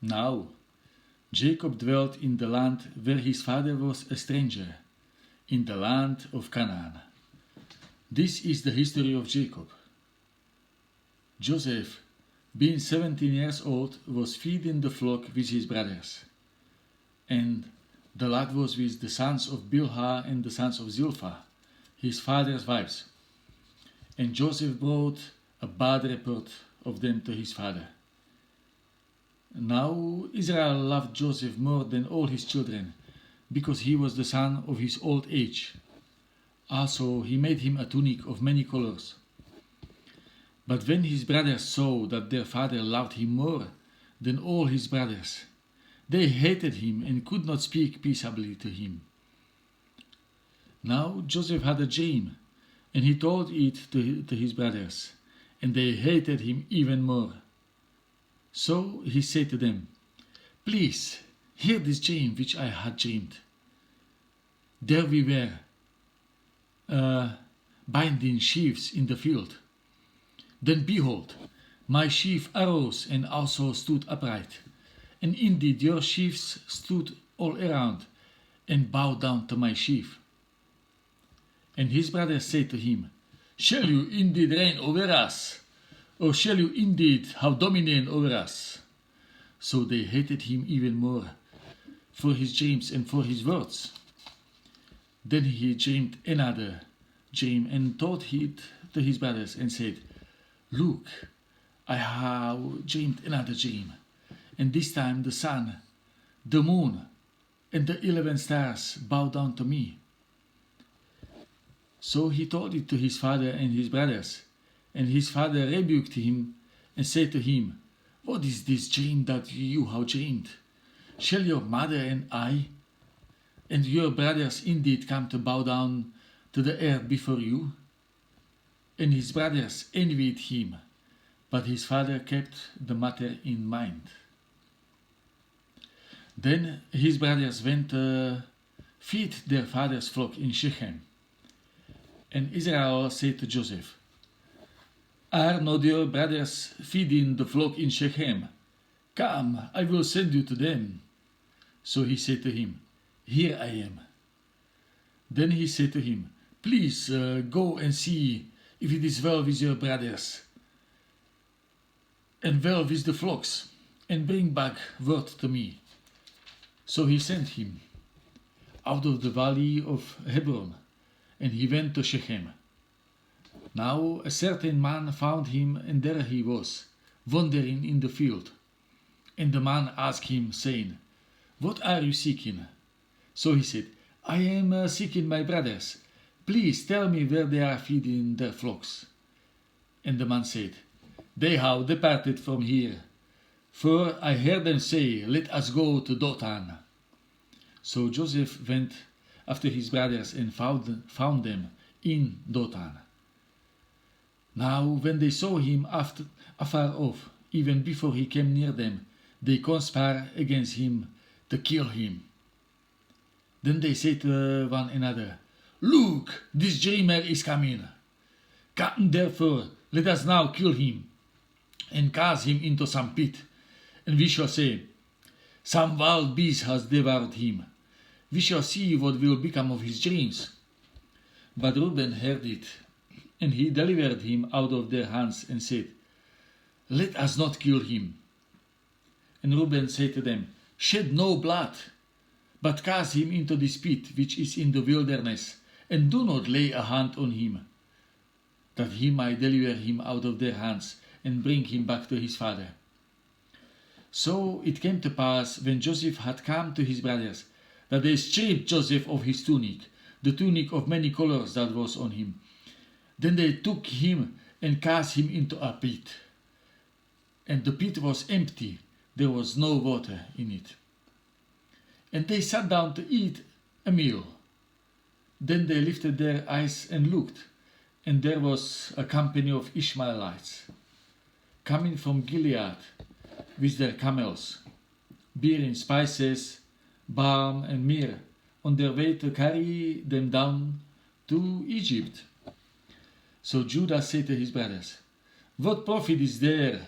Now Jacob dwelt in the land where his father was a stranger, in the land of Canaan. This is the history of Jacob. Joseph, being 17 years old, was feeding the flock with his brothers. And the lad was with the sons of Bilhah and the sons of Zilpah, his father's wives. And Joseph brought a bad report of them to his father. Now Israel loved Joseph more than all his children, because he was the son of his old age. Also he made him a tunic of many colors. But when his brothers saw that their father loved him more than all his brothers, they hated him and could not speak peaceably to him. Now Joseph had a dream, and he told it to his brothers, and they hated him even more. So he said to them, "Please, hear this dream which I had dreamed. There we were, binding sheaves in the field. Then behold, my sheaf arose and also stood upright. And indeed your sheaves stood all around and bowed down to my sheaf." And his brothers said to him, "Shall you indeed reign over us? Or shall you indeed have dominion over us?" So they hated him even more for his dreams and for his words. Then he dreamed another dream and told it to his brothers and said, "Look, I have dreamed another dream, and this time the sun, the moon, and the 11 stars bow down to me." So he told it to his father and his brothers, and his father rebuked him and said to him, "What is this dream that you have dreamed? Shall your mother and I and your brothers indeed come to bow down to the earth before you?" And his brothers envied him, but his father kept the matter in mind. Then his brothers went to feed their father's flock in Shechem. And Israel said to Joseph, "Are not your brothers feeding the flock in Shechem? Come, I will send you to them." So he said to him, "Here I am." Then he said to him, "Please go and see if it is well with your brothers and well with the flocks, and bring back word to me." So he sent him out of the valley of Hebron, and he went to Shechem. Now a certain man found him, and there he was, wandering in the field. And the man asked him, saying, "What are you seeking?" So he said, "I am seeking my brothers. Please tell me where they are feeding their flocks." And the man said, "They have departed from here, for I heard them say, 'Let us go to Dothan.'" So Joseph went after his brothers and found them in Dothan. Now when they saw him afar off, even before he came near them, they conspired against him to kill him. Then they said to one another, "Look, this dreamer is coming. Come therefore, let us now kill him, and cast him into some pit, and we shall say, 'Some wild beast has devoured him.' We shall see what will become of his dreams." But Reuben heard it, and he delivered him out of their hands and said, "Let us not kill him." And Reuben said to them, "Shed no blood, but cast him into this pit which is in the wilderness, and do not lay a hand on him, that he might deliver him out of their hands and bring him back to his father." So it came to pass, when Joseph had come to his brothers, that they stripped Joseph of his tunic, the tunic of many colors that was on him. Then they took him and cast him into a pit. And the pit was empty, there was no water in it. And they sat down to eat a meal. Then they lifted their eyes and looked, and there was a company of Ishmaelites coming from Gilead with their camels, bearing spices, balm and myrrh, on their way to carry them down to Egypt. So Judah said to his brothers, "What profit is there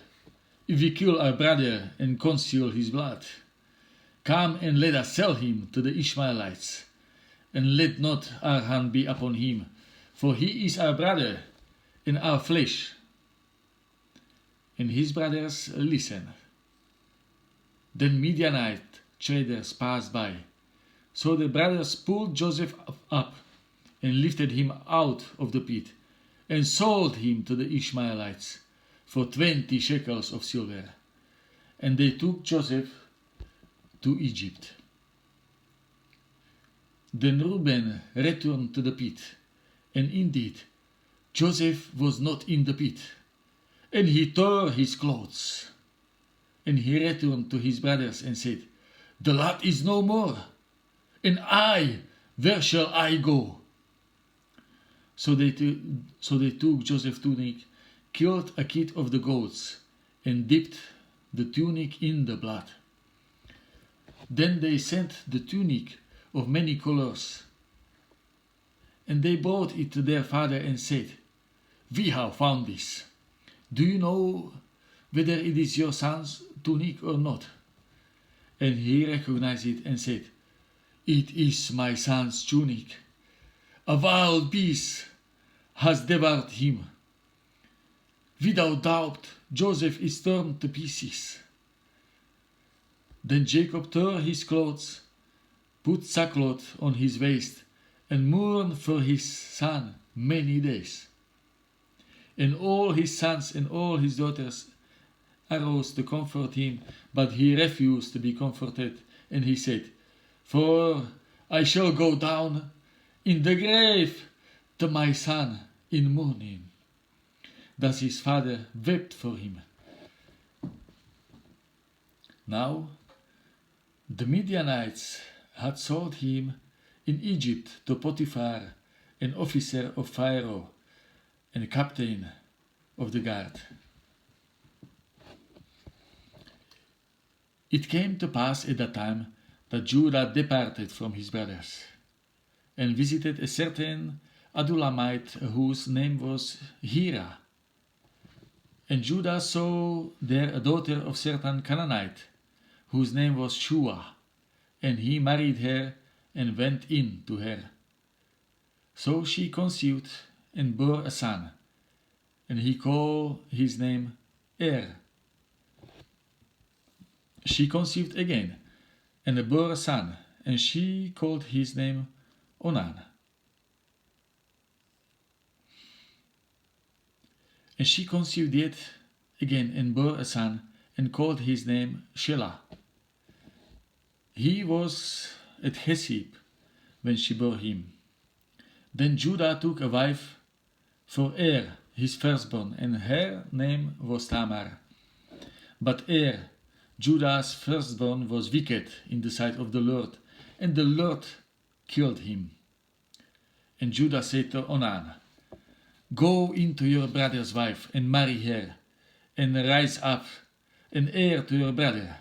if we kill our brother and conceal his blood? Come and let us sell him to the Ishmaelites, and let not our hand be upon him, for he is our brother and our flesh. And his brothers listened. Then Midianite traders passed by. So the brothers pulled Joseph up and lifted him out of the pit and sold him to the Ishmaelites for 20 shekels of silver. And they took Joseph to Egypt. Then Reuben returned to the pit, and indeed Joseph was not in the pit. And he tore his clothes. And he returned to his brothers and said, The lad is no more, and I, where shall I go? So they took Joseph's tunic, killed a kid of the goats, and dipped the tunic in the blood. Then they sent the tunic of many colors, and they brought it to their father and said, We have found this. Do you know whether it is your son's tunic or not? And he recognized it and said, It is my son's tunic. A wild beast has devoured him. Without doubt, Joseph is torn to pieces. Then Jacob tore his clothes, put sackcloth on his waist, and mourned for his son many days. And all his sons and all his daughters arose to comfort him, but he refused to be comforted, and he said, For I shall go down in the grave to my son in mourning. Thus his father wept for him. Now the Midianites had sold him in Egypt to Potiphar, an officer of Pharaoh and captain of the guard. It came to pass at that time that Judah departed from his brothers and visited a certain Adullamite whose name was Hira. And Judah saw there a daughter of certain Canaanite whose name was Shua, and he married her and went in to her. So she conceived and bore a son, and he called his name Er. She conceived again, and bore a son, and she called his name Onan. And she conceived yet again, and bore a son, and called his name Shelah. He was at Hesib when she bore him. Then Judah took a wife for Er, his firstborn, and her name was Tamar. But Er, Judah's firstborn, was wicked in the sight of the Lord, and the Lord killed him. And Judah said to Onan, Go into your brother's wife and marry her, and rise up an heir to your brother.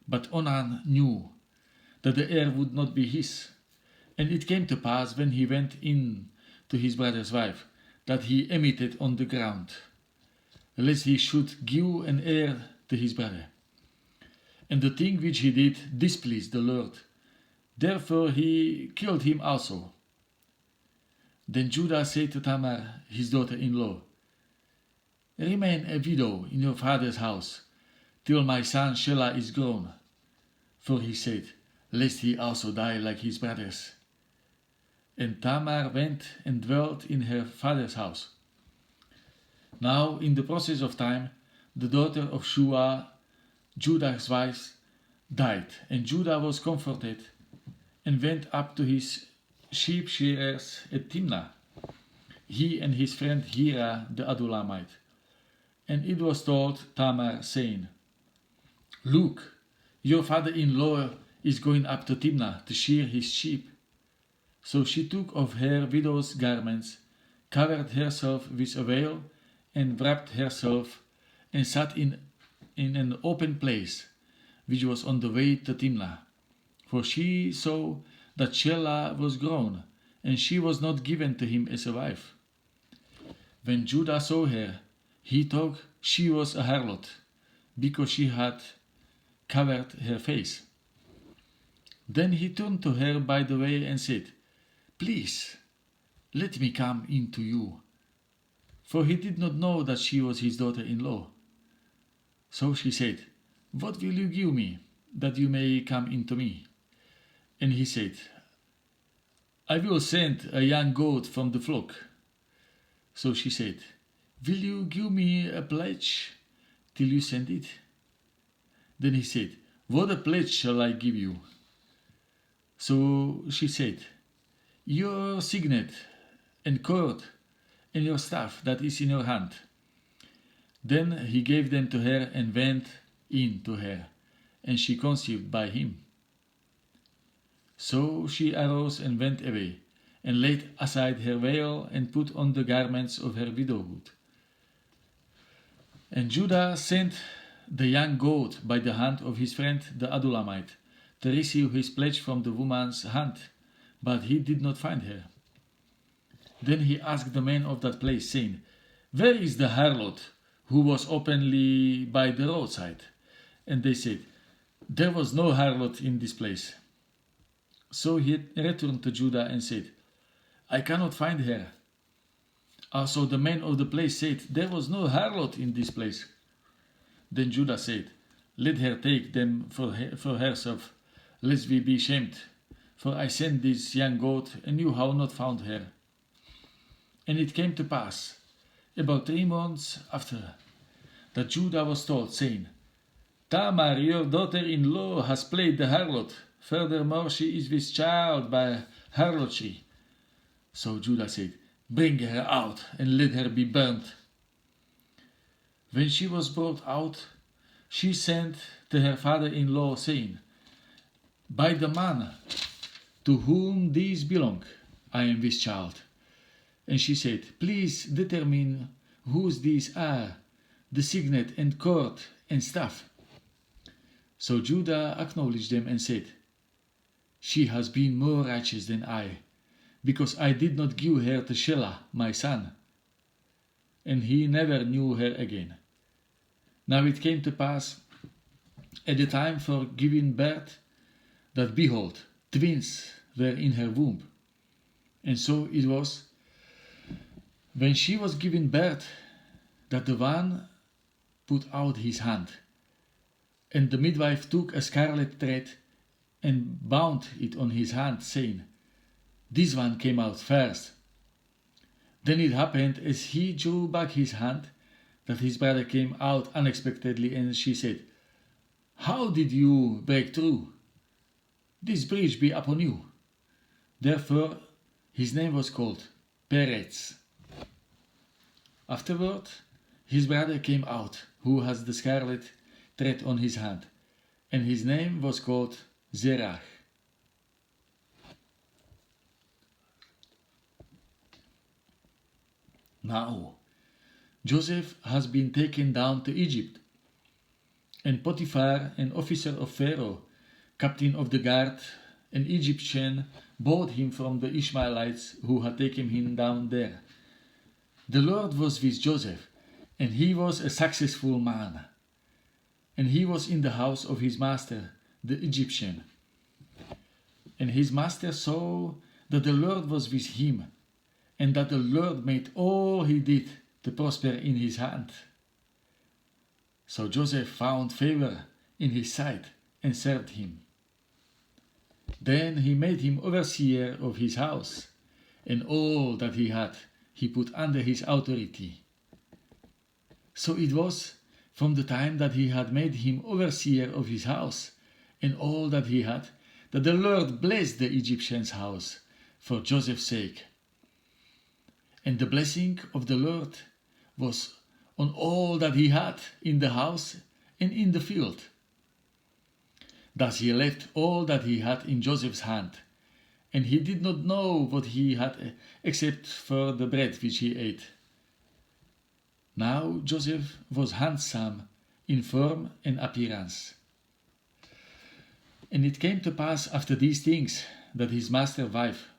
But Onan knew that the heir would not be his. And it came to pass, when he went in to his brother's wife, that he emitted on the ground, lest he should give an heir to his brother. And the thing which he did displeased the Lord. Therefore he killed him also. Then Judah said to Tamar, his daughter-in-law, Remain a widow in your father's house, till my son Shelah is grown. For he said, Lest he also die like his brothers. And Tamar went and dwelt in her father's house. Now, in the process of time, the daughter of Shua, Judah's wife, died, and Judah was comforted, and went up to his sheep shearers at Timnah, he and his friend Hira the Adullamite. And it was told Tamar, saying, Look, your father-in-law is going up to Timnah to shear his sheep. So she took of her widow's garments, covered herself with a veil, and wrapped herself, and sat in an open place, which was on the way to Timnah. For she saw that Shelah was grown, and she was not given to him as a wife. When Judah saw her, he thought she was a harlot, because she had covered her face. Then he turned to her by the way and said, "Please, let me come in to you." For he did not know that she was his daughter-in-law. So she said, "What will you give me, that you may come in to me?" And he said, "I will send a young goat from the flock." So she said, "Will you give me a pledge till you send it?" Then he said, "What a pledge shall I give you?" So she said, "Your signet and cord and your staff that is in your hand." Then he gave them to her and went in to her, and she conceived by him. So she arose and went away, and laid aside her veil, and put on the garments of her widowhood. And Judah sent the young goat by the hand of his friend the Adullamite, to receive his pledge from the woman's hand, but he did not find her. Then he asked the men of that place, saying, "Where is the harlot who was openly by the roadside?" And they said, "There was no harlot in this place." So he returned to Judah and said, "I cannot find her." Also the men of the place said, "There was no harlot in this place." Then Judah said, "Let her take them for herself, lest we be shamed. For I sent this young goat, and you have not found her." And it came to pass, about 3 months after, that Judah was told, saying, "Tamar, your daughter-in-law, has played the harlot. Furthermore, she is with child by harlotry." So Judah said, "Bring her out, and let her be burnt." When she was brought out, she sent to her father-in-law, saying, "By the man to whom these belong, I am with child." And she said, "Please determine whose these are, the signet and cord and staff." So Judah acknowledged them and said, "She has been more righteous than I, because I did not give her to Shelah, my son." And he never knew her again. Now it came to pass, at the time for giving birth, that behold, twins were in her womb. And so it was, when she was giving birth, that the one put out his hand, and the midwife took a scarlet thread and bound it on his hand, saying, "This one came out first." Then it happened, as he drew back his hand, that his brother came out unexpectedly, and she said, "How did you break through? This breach be upon you." Therefore his name was called Peretz. Afterward his brother came out, who has the scarlet thread on his hand, and his name was called Zerach. Now Joseph has been taken down to Egypt, and Potiphar, an officer of Pharaoh, captain of the guard, an Egyptian, bought him from the Ishmaelites who had taken him down there. The Lord was with Joseph, and he was a successful man. And he was in the house of his master, the Egyptian. And his master saw that the Lord was with him, and that the Lord made all he did to prosper in his hand. So Joseph found favor in his sight and served him. Then he made him overseer of his house, and all that he had he put under his authority. So it was from the time that he had made him overseer of his house and all that he had, that the Lord blessed the Egyptian's house for Joseph's sake. And the blessing of the Lord was on all that he had in the house and in the field. Thus he left all that he had in Joseph's hand, and he did not know what he had except for the bread which he ate. Now Joseph was handsome in form and appearance. And it came to pass after these things that his master's wife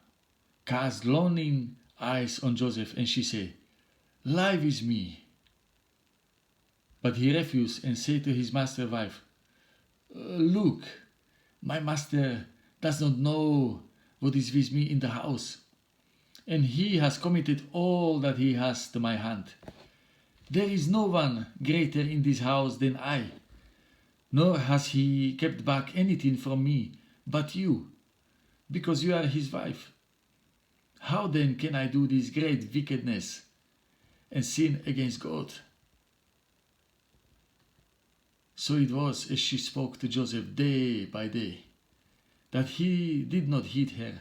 cast longing eyes on Joseph, and she said, "Lie with me." But he refused and said to his master's wife, Look, my master does not know what is with me in the house, and he has committed all that he has to my hand. There is no one greater in this house than I, nor has he kept back anything from me but you, because you are his wife. How then can I do this great wickedness and sin against God? So it was as she spoke to Joseph day by day, that he did not heed her,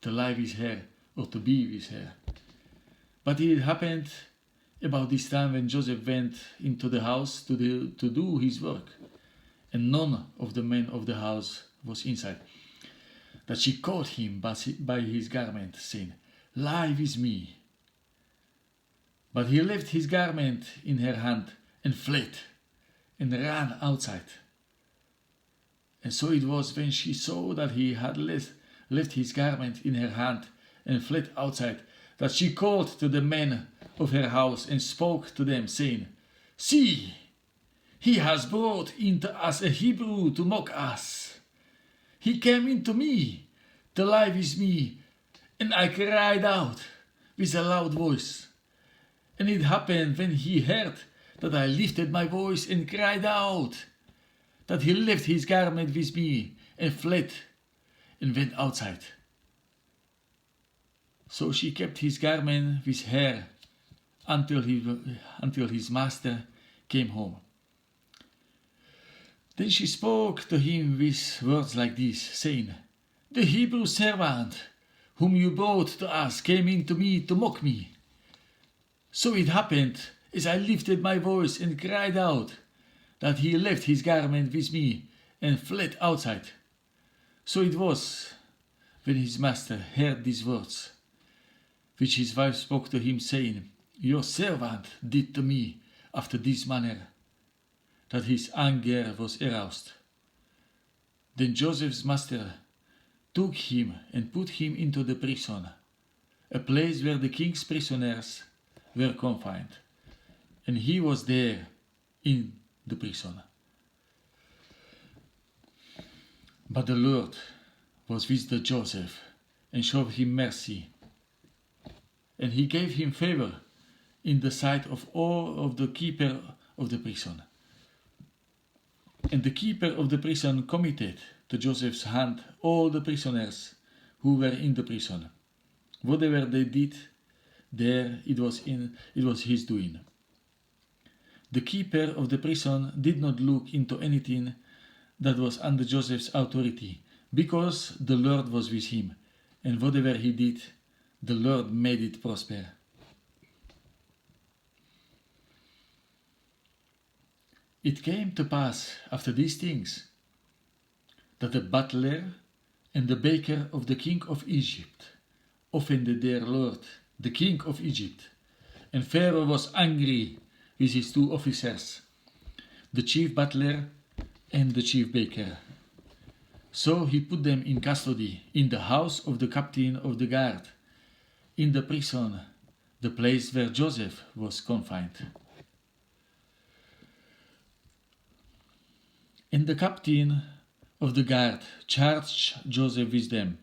to lie with her, or to be with her. But it happened about this time when Joseph went into the house to do his work, and none of the men of the house was inside, that she caught him by his garment, saying, Lie with me. But he left his garment in her hand and fled, and ran outside. And so it was when she saw that he had left his garment in her hand and fled outside, that she called to the men of her house and spoke to them, saying, See, he has brought into us a Hebrew to mock us. He came into me to lie with me, and I cried out with a loud voice. And it happened when he heard that I lifted my voice and cried out, that he left his garment with me and fled and went outside. So she kept his garment with her until his master came home. Then she spoke to him with words like these, saying, The Hebrew servant whom you brought to us came in to me to mock me. So it happened, as I lifted my voice and cried out, that he left his garment with me and fled outside. So it was, when his master heard these words, which his wife spoke to him, saying, Your servant did to me after this manner, that his anger was aroused. Then Joseph's master took him and put him into the prison, a place where the king's prisoners were confined, and he was there in the prison. But the Lord was with the Joseph and showed him mercy, and he gave him favor in the sight of all of the keeper of the prison. And the keeper of the prison committed to Joseph's hand all the prisoners who were in the prison. Whatever they did there, it was his doing. The keeper of the prison did not look into anything that was under Joseph's authority, because the Lord was with him, and whatever he did, the Lord made it prosper. It came to pass after these things that the butler and the baker of the king of Egypt offended their lord, the king of Egypt, and Pharaoh was angry with his two officers, the chief butler and the chief baker. So he put them in custody in the house of the captain of the guard, in the prison, the place where Joseph was confined. And the captain of the guard charged Joseph with them,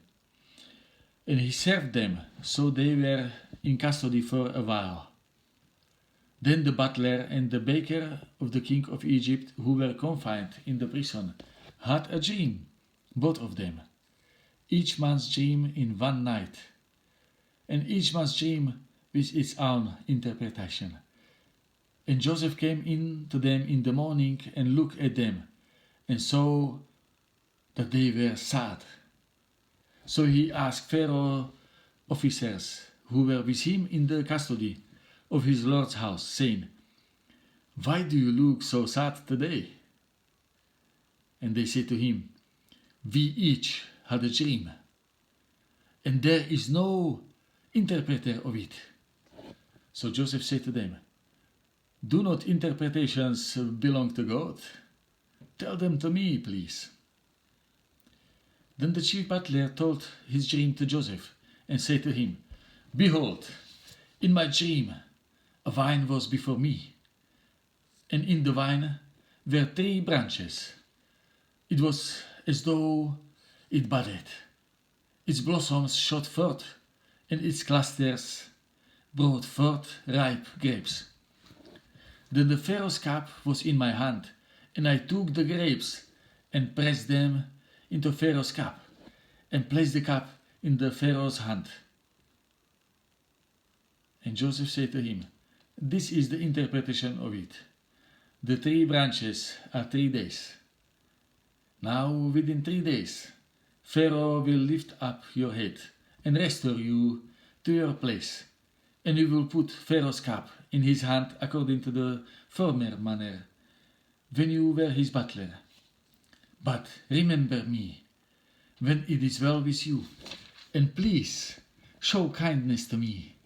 and he served them, so they were in custody for a while. Then the butler and the baker of the king of Egypt, who were confined in the prison, had a dream, both of them, each man's dream in one night, and each man's dream with its own interpretation. And Joseph came in to them in the morning and looked at them, and saw that they were sad. So he asked Pharaoh's officers who were with him in the custody of his lord's house, saying, Why do you look so sad today? And they said to him, We each had a dream, and there is no interpreter of it. So Joseph said to them, Do not interpretations belong to God? Tell them to me, please. Then the chief butler told his dream to Joseph, and said to him, Behold, in my dream a vine was before me, and in the vine were 3 branches. It was as though it budded. Its blossoms shot forth, and its clusters brought forth ripe grapes. Then the Pharaoh's cup was in my hand, and I took the grapes and pressed them into Pharaoh's cup, and placed the cup in the Pharaoh's hand. And Joseph said to him, "This is the interpretation of it. The 3 branches are 3 days. Now within 3 days, Pharaoh will lift up your head and restore you to your place, and you will put Pharaoh's cup in his hand according to the former manner, when you were his butler. But remember me when it is well with you, and please show kindness to me.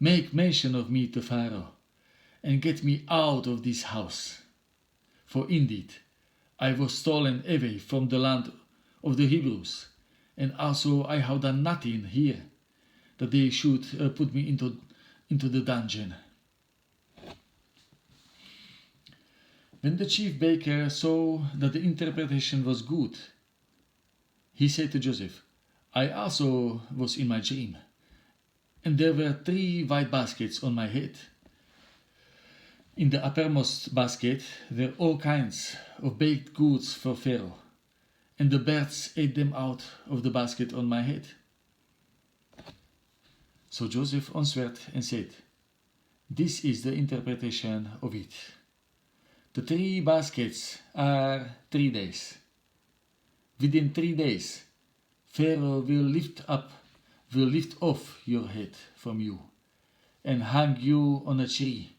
Make mention of me to Pharaoh, and get me out of this house. For indeed, I was stolen away from the land of the Hebrews, and also I have done nothing here, that they should put me into the dungeon." When the chief baker saw that the interpretation was good, he said to Joseph, "I also was in my dream, and there were 3 white baskets on my head. In the uppermost basket were all kinds of baked goods for Pharaoh, and the birds ate them out of the basket on my head." So Joseph answered and said, "This is the interpretation of it. The 3 baskets are 3 days. Within 3 days, Pharaoh will lift off your head from you, and hang you on a tree,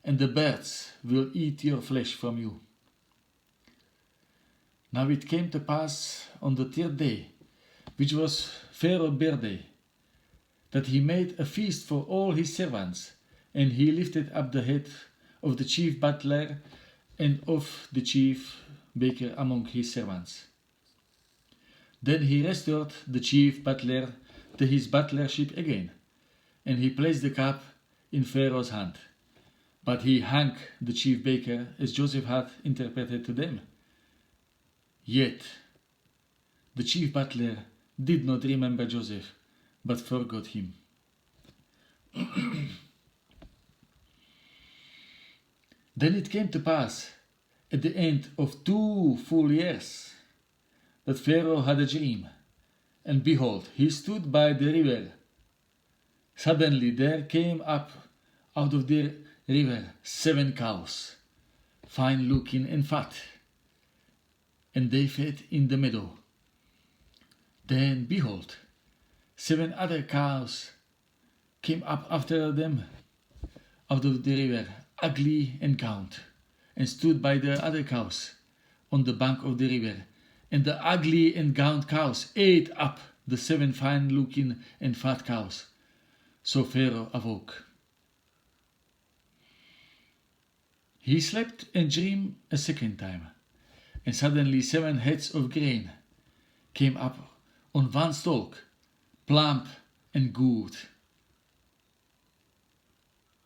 and the birds will eat your flesh from you." Now it came to pass on the 3rd day, which was Pharaoh's birthday, that he made a feast for all his servants, and he lifted up the head of the chief butler and of the chief baker among his servants. Then he restored the chief butler to his butlership again, and he placed the cup in Pharaoh's hand. But he hung the chief baker as Joseph had interpreted to them. Yet the chief butler did not remember Joseph, but forgot him. Then it came to pass, at the end of 2 full years, that Pharaoh had a dream, and behold, he stood by the river. Suddenly there came up out of the river 7 cows, fine looking and fat, and they fed in the meadow. Then behold, 7 other cows came up after them out of the river, ugly and gaunt, and stood by the other cows on the bank of the river. And the ugly and gaunt cows ate up the 7 fine-looking and fat cows. So Pharaoh awoke. He slept and dreamed a second time, and suddenly 7 heads of grain came up on one stalk, plump and good.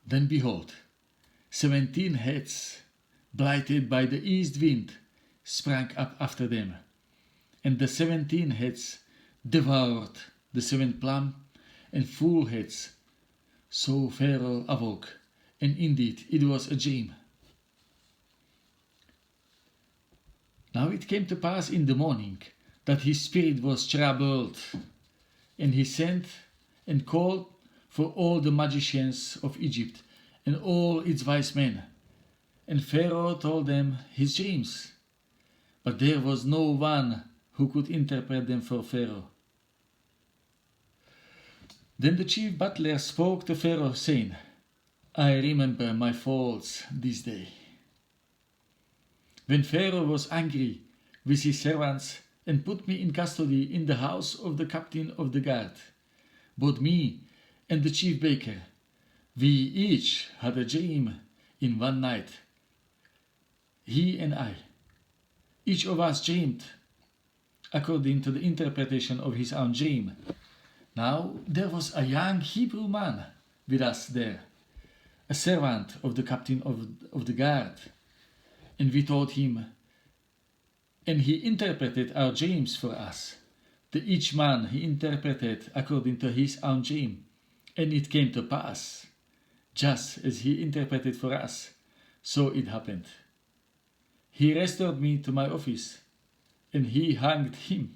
Then behold, 17 heads, blighted by the east wind, sprang up after them, and the 17 heads devoured the 7 plump and full heads. So Pharaoh awoke, and indeed it was a dream. Now it came to pass in the morning that his spirit was troubled, and he sent and called for all the magicians of Egypt and all its wise men. And Pharaoh told them his dreams, but there was no one who could interpret them for Pharaoh. Then the chief butler spoke to Pharaoh, saying, "I remember my faults this day." When Pharaoh was angry with his servants and put me in custody in the house of the captain of the guard, both me and the chief baker, we each had a dream in one night. He and I, each of us dreamed according to the interpretation of his own dream. Now there was a young Hebrew man with us there, a servant of the captain of the guard. And we told him, and he interpreted our dreams for us. To each man he interpreted according to his own dream. And it came to pass, just as he interpreted for us, so it happened. He restored me to my office, and he hanged him.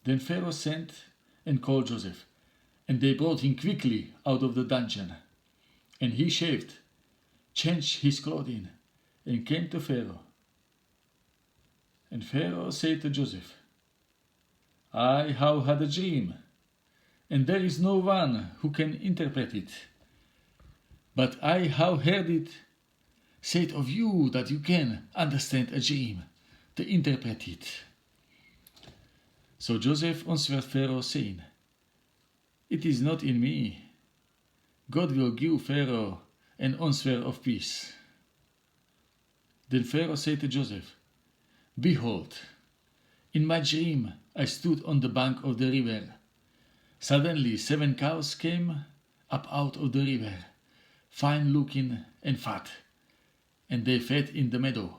Then Pharaoh sent and called Joseph, and they brought him quickly out of the dungeon. And he shaved, changed his clothing, and came to Pharaoh. And Pharaoh said to Joseph, I have had a dream, and there is no one who can interpret it. But I have heard it said of you that you can understand a dream, to interpret it. So Joseph answered Pharaoh, saying, It is not in me. God will give Pharaoh an answer of peace. Then Pharaoh said to Joseph, Behold, in my dream I stood on the bank of the river. Suddenly 7 cows came up out of the river, fine looking and fat, and they fed in the meadow.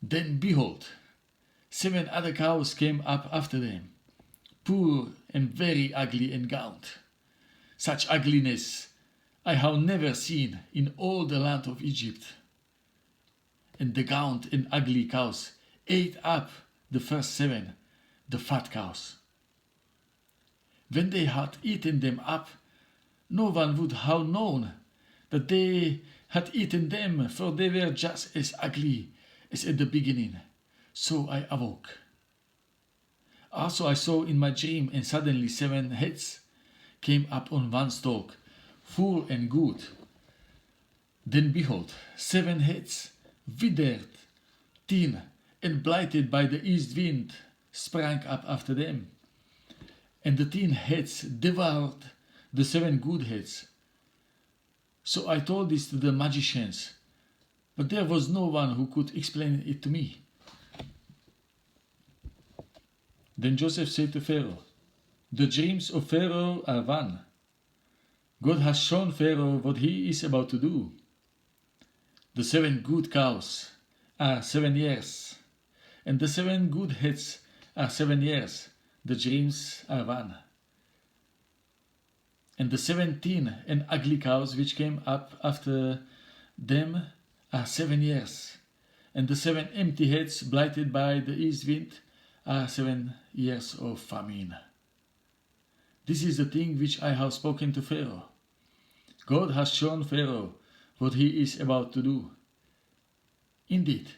Then behold, 7 other cows came up after them, poor and very ugly and gaunt. Such ugliness I have never seen in all the land of Egypt. And the gaunt and ugly cows ate up the first 7, the fat cows. When they had eaten them up, no one would have known that they had eaten them, for they were just as ugly as at the beginning. So I awoke. Also I saw in my dream, and suddenly 7 heads came up on one stalk, full and good. Then behold, 7 heads, withered, thin, and blighted by the east wind, sprang up after them. And the thin heads devoured the 7 good heads. So I told this to the magicians, but there was no one who could explain it to me. Then Joseph said to Pharaoh, The dreams of Pharaoh are one. God has shown Pharaoh what he is about to do. The 7 good cows are 7 years, and the 7 good heads are 7 years. The dreams are one. And the 17 and ugly cows which came up after them are 7 years, and the 7 empty heads blighted by the east wind are 7 years of famine. This is the thing which I have spoken to Pharaoh. God has shown Pharaoh what he is about to do. Indeed,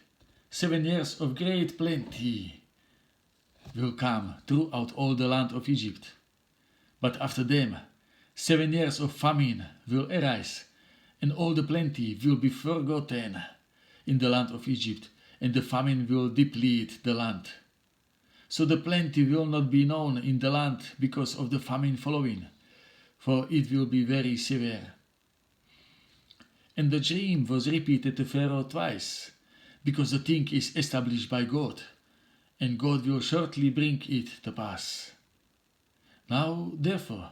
7 years of great plenty will come throughout all the land of Egypt. But after them, 7 years of famine will arise, and all the plenty will be forgotten in the land of Egypt, and the famine will deplete the land. So the plenty will not be known in the land because of the famine following, for it will be very severe. And the dream was repeated to Pharaoh twice, because the thing is established by God, and God will shortly bring it to pass. Now, therefore,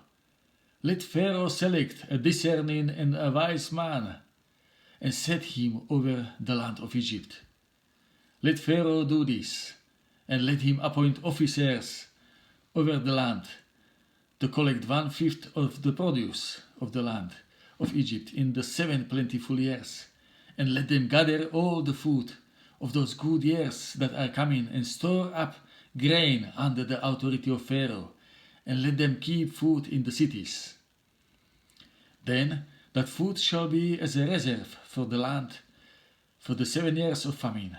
let Pharaoh select a discerning and a wise man, and set him over the land of Egypt. Let Pharaoh do this, and let him appoint officers over the land, to collect 1/5 of the produce of the land of Egypt in the 7 plentiful years, and let them gather all the food of those good years that are coming, and store up grain under the authority of Pharaoh, and let them keep food in the cities. Then that food shall be as a reserve for the land, for the 7 years of famine,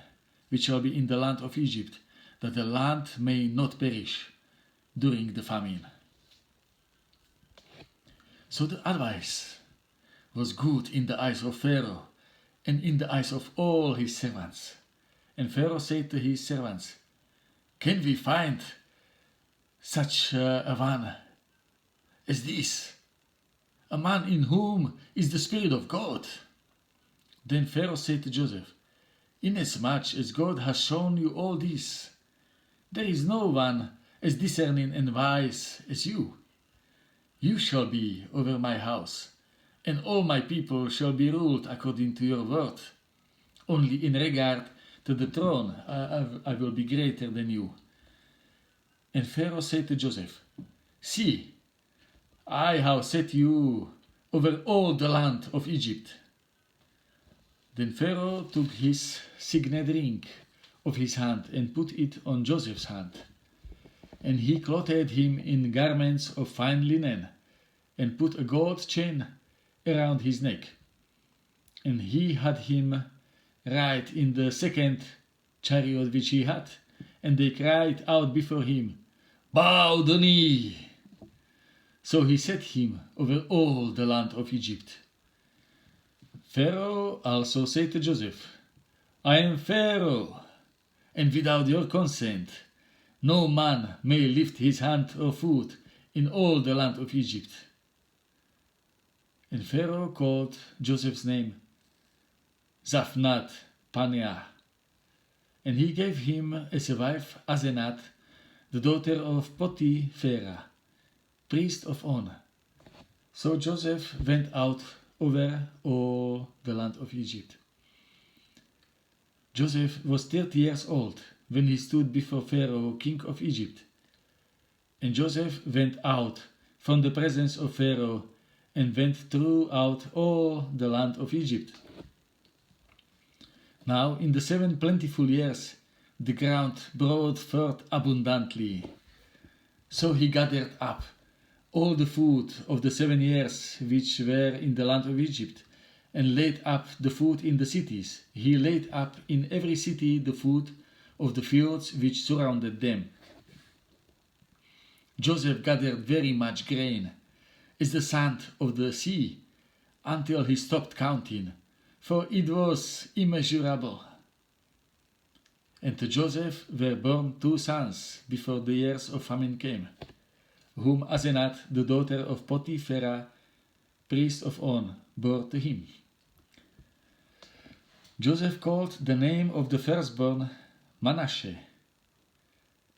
which shall be in the land of Egypt, that the land may not perish during the famine. So the advice was good in the eyes of Pharaoh, and in the eyes of all his servants. And Pharaoh said to his servants, Can we find such a one as this, a man in whom is the Spirit of God? Then Pharaoh said to Joseph, Inasmuch as God has shown you all this, there is no one as discerning and wise as you. You shall be over my house, and all my people shall be ruled according to your word. Only in regard to the throne I will be greater than you. And Pharaoh said to Joseph, See, I have set you over all the land of Egypt. Then Pharaoh took his signet ring of his hand and put it on Joseph's hand. And he clothed him in garments of fine linen, and put a gold chain around his neck. And he had him ride in the second chariot which he had, and they cried out before him, Bow the knee! So he set him over all the land of Egypt. Pharaoh also said to Joseph, I am Pharaoh, and without your consent no man may lift his hand or foot in all the land of Egypt. And Pharaoh called Joseph's name Zaphnath Paneah, and he gave him as a wife Asenath, the daughter of Potiphera, priest of On. So Joseph went out over all the land of Egypt. Joseph was 30 years old when he stood before Pharaoh, king of Egypt. And Joseph went out from the presence of Pharaoh and went throughout all the land of Egypt. Now in the 7 plentiful years the ground brought forth abundantly. So he gathered up all the food of the 7 years which were in the land of Egypt, and laid up the food in the cities. He laid up in every city the food of the fields which surrounded them. Joseph gathered very much grain, as the sand of the sea, until he stopped counting, for it was immeasurable. And to Joseph were born 2 sons before the years of famine came, whom Asenath, the daughter of Potiphera, priest of On, bore to him. Joseph called the name of the firstborn Manasseh,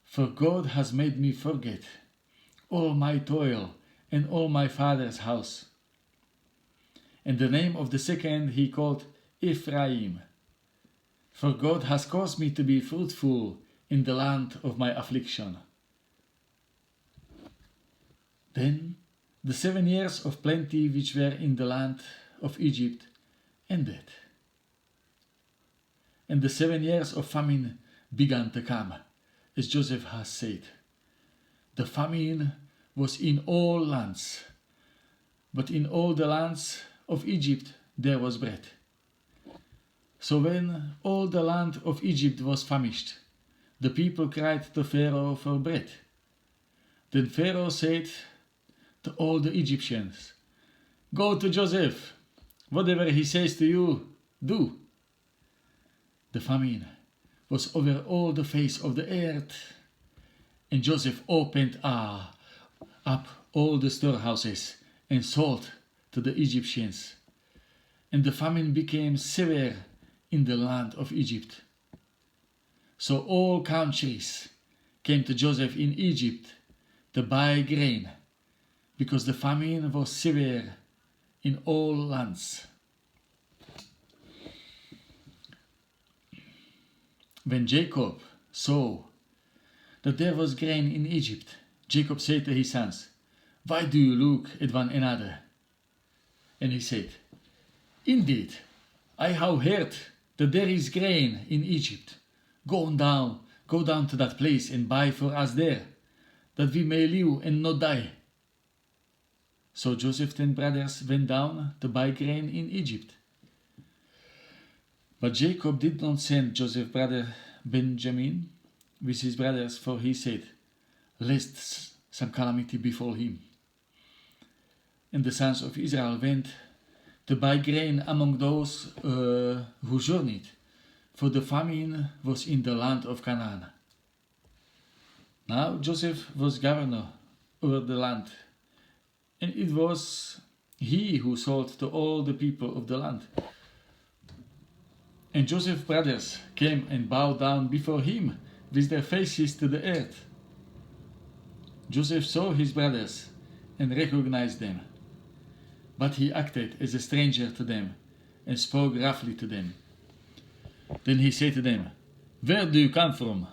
for God has made me forget all my toil and all my father's house. And the name of the second he called Ephraim, for God has caused me to be fruitful in the land of my affliction. Then the 7 years of plenty which were in the land of Egypt ended, and the 7 years of famine began to come, as Joseph has said. The famine was in all lands, but in all the lands of Egypt there was bread. So when all the land of Egypt was famished, the people cried to Pharaoh for bread. Then Pharaoh said to all the Egyptians, Go to Joseph, whatever he says to you, do. The famine was over all the face of the earth, and Joseph opened up all the storehouses and sold to the Egyptians, and the famine became severe in the land of Egypt. So all countries came to Joseph in Egypt to buy grain, because the famine was severe in all lands. When Jacob saw that there was grain in Egypt, Jacob said to his sons, Why do you look at one another? And he said, Indeed, I have heard that there is grain in Egypt. Go down to that place and buy for us there, that we may live and not die. So Joseph's 10 brothers went down to buy grain in Egypt. But Jacob did not send Joseph's brother Benjamin with his brothers, for he said, Lest some calamity befall him. And the sons of Israel went to buy grain among those who journeyed, for the famine was in the land of Canaan. Now Joseph was governor over the land, and it was he who sold to all the people of the land. And Joseph's brothers came and bowed down before him with their faces to the earth. Joseph saw his brothers and recognized them. But he acted as a stranger to them, and spoke roughly to them. Then he said to them, Where do you come from?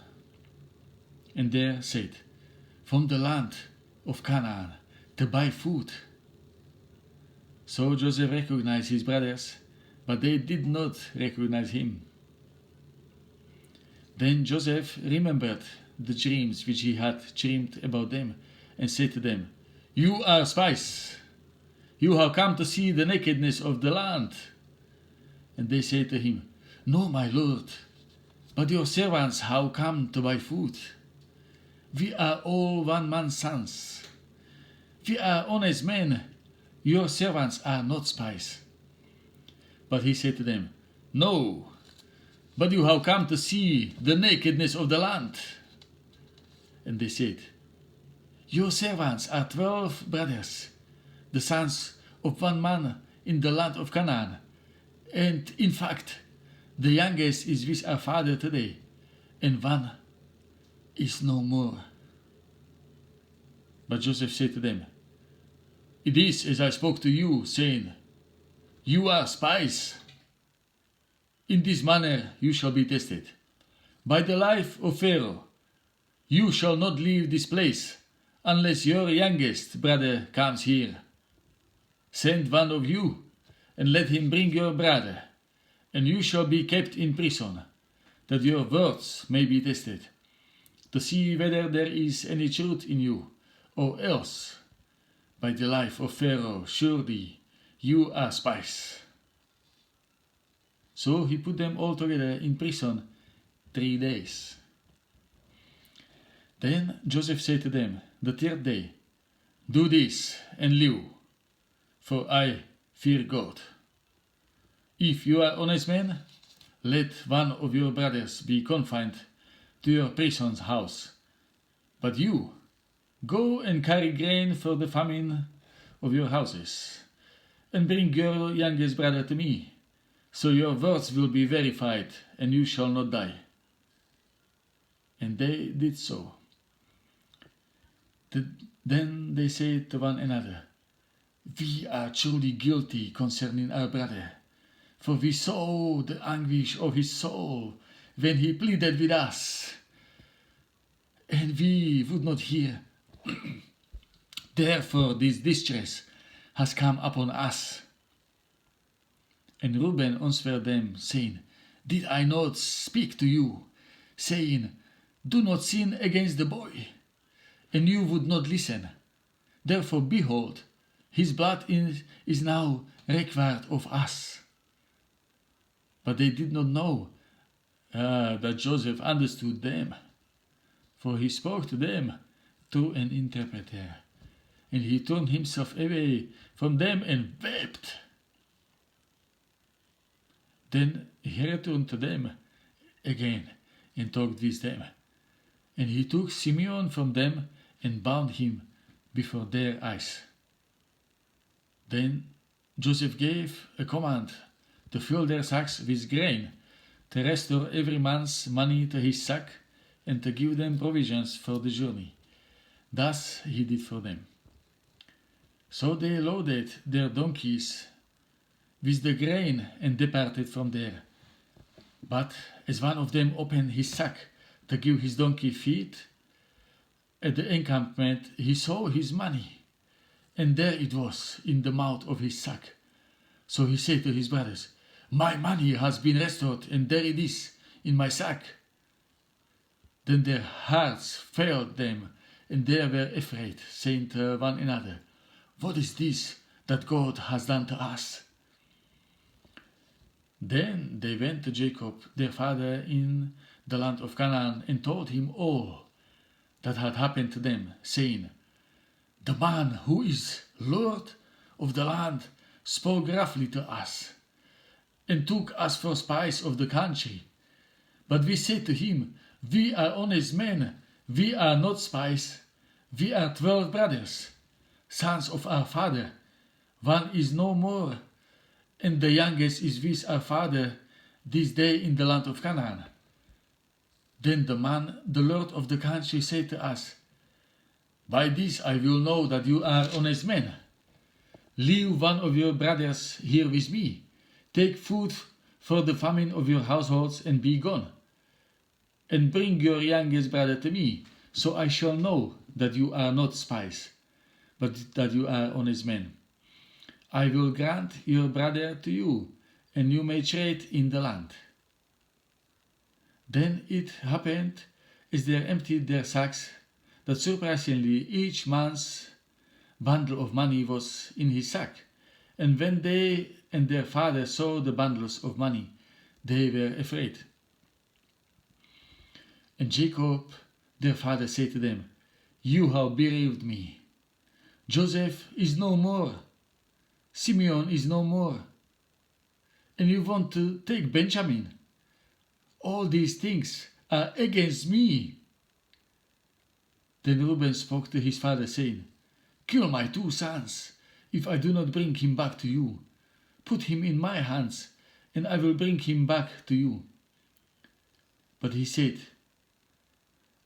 And they said, From the land of Canaan, to buy food. So Joseph recognized his brothers, but they did not recognize him. Then Joseph remembered the dreams which he had dreamed about them, and said to them, You are spies. You have come to see the nakedness of the land. And they said to him, No, my lord, but your servants have come to buy food. We are all one man's sons. We are honest men. Your servants are not spies. But he said to them, No, but you have come to see the nakedness of the land. And they said, Your servants are 12 brothers, the sons of one man in the land of Canaan. And in fact, the youngest is with our father today, and one is no more. But Joseph said to them, It is as I spoke to you, saying, You are spies. In this manner you shall be tested. By the life of Pharaoh, you shall not leave this place, unless your youngest brother comes here. Send one of you, and let him bring your brother, and you shall be kept in prison, that your words may be tested, to see whether there is any truth in you, or else, by the life of Pharaoh, surely you are spies. So he put them all together in prison 3 days. Then Joseph said to them the third day, Do this and live, for I fear God. If you are honest men, let one of your brothers be confined to your prison's house. But you, go and carry grain for the famine of your houses, and bring your youngest brother to me, so your words will be verified, and you shall not die. And they did so. Then they said to one another, We are truly guilty concerning our brother, for we saw the anguish of his soul when he pleaded with us, and we would not hear. Therefore this distress has come upon us. And Reuben answered them, saying, Did I not speak to you, saying, Do not sin against the boy? And you would not listen. Therefore, behold, his blood is now required of us. But they did not know that Joseph understood them, for he spoke to them through an interpreter. And he turned himself away from them and wept. Then he returned to them again and talked with them. And he took Simeon from them and bound him before their eyes. Then Joseph gave a command to fill their sacks with grain, to restore every man's money to his sack, and to give them provisions for the journey. Thus he did for them. So they loaded their donkeys with the grain and departed from there. But as one of them opened his sack to give his donkey feed, at the encampment he saw his money, and there it was in the mouth of his sack. So he said to his brothers, My money has been restored, and there it is in my sack. Then their hearts failed them, and they were afraid, saying to one another, What is this that God has done to us? Then they went to Jacob, their father, in the land of Canaan, and told him all that had happened to them, saying, The man who is Lord of the land spoke roughly to us, and took us for spies of the country. But we said to him, We are honest men, we are not spies, we are 12 brothers, sons of our father. One is no more, and the youngest is with our father this day in the land of Canaan. Then the man, the lord of the country, said to us, By this I will know that you are honest men. Leave one of your brothers here with me. Take food for the famine of your households and be gone. And bring your youngest brother to me, so I shall know that you are not spies, but that you are honest men. I will grant your brother to you, and you may trade in the land." Then it happened, as they emptied their sacks, that surprisingly each man's bundle of money was in his sack. And when they and their father saw the bundles of money, they were afraid. And Jacob, their father, said to them, "You have bereaved me. Joseph is no more. Simeon is no more. And you want to take Benjamin. All these things are against me." Then Reuben spoke to his father, saying, "Kill my 2 sons, if I do not bring him back to you. Put him in my hands, and I will bring him back to you." But he said,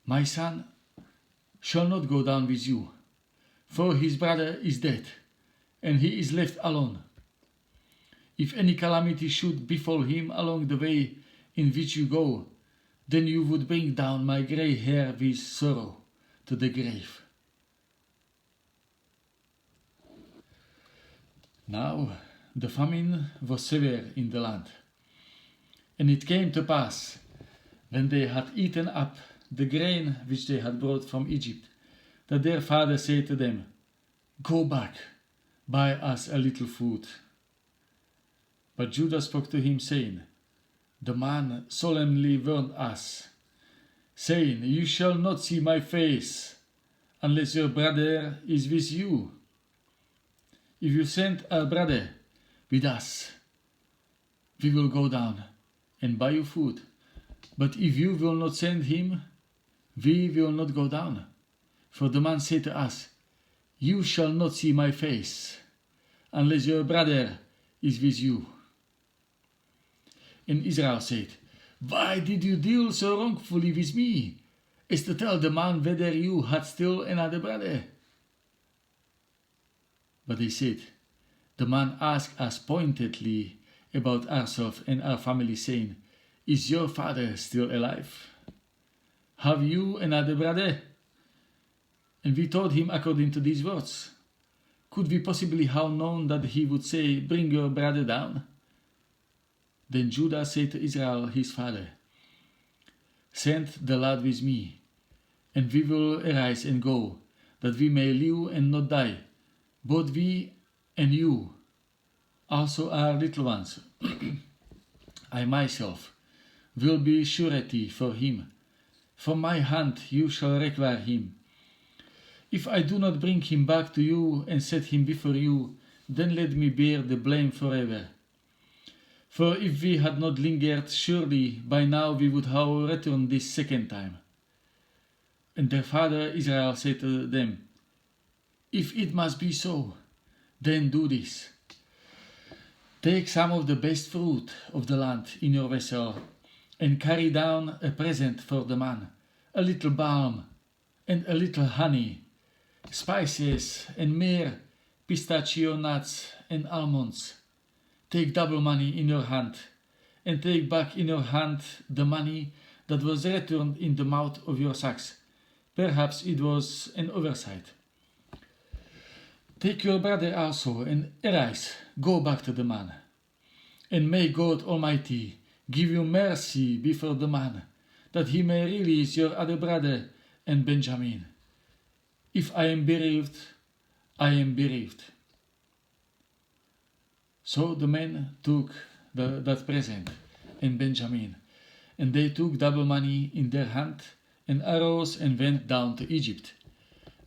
"My son shall not go down with you, for his brother is dead, and he is left alone. If any calamity should befall him along the way in which you go, then you would bring down my grey hair with sorrow to the grave." Now the famine was severe in the land. And it came to pass, when they had eaten up the grain which they had brought from Egypt, that their father said to them, "Go back, buy us a little food." But Judah spoke to him, saying, "The man solemnly warned us, saying, 'You shall not see my face unless your brother is with you.' If you send our brother with us, we will go down and buy you food. But if you will not send him, we will not go down. For the man said to us, 'You shall not see my face unless your brother is with you.' And Israel said, 'Why did you deal so wrongfully with me, as to tell the man whether you had still another brother?' But they said, 'The man asked us pointedly about ourselves and our family, saying, Is your father still alive? Have you another brother?' And we told him according to these words. Could we possibly have known that he would say, 'Bring your brother down'?" Then Judah said to Israel his father, "Send the lad with me, and we will arise and go, that we may live and not die, both we and you, also our little ones. I myself will be surety for him. From my hand you shall require him. If I do not bring him back to you and set him before you, then let me bear the blame forever. For if we had not lingered, surely by now we would have returned this second time." And their father Israel said to them, "If it must be so, then do this. Take some of the best fruit of the land in your vessel, and carry down a present for the man, a little balm, and a little honey, spices, and myrrh, pistachio nuts, and almonds. Take double money in your hand, and take back in your hand the money that was returned in the mouth of your sacks. Perhaps it was an oversight. Take your brother also, and arise, go back to the man. And may God Almighty give you mercy before the man, that he may release your other brother and Benjamin. If I am bereaved, I am bereaved." So the men took that present and Benjamin, and they took double money in their hand, and arose and went down to Egypt,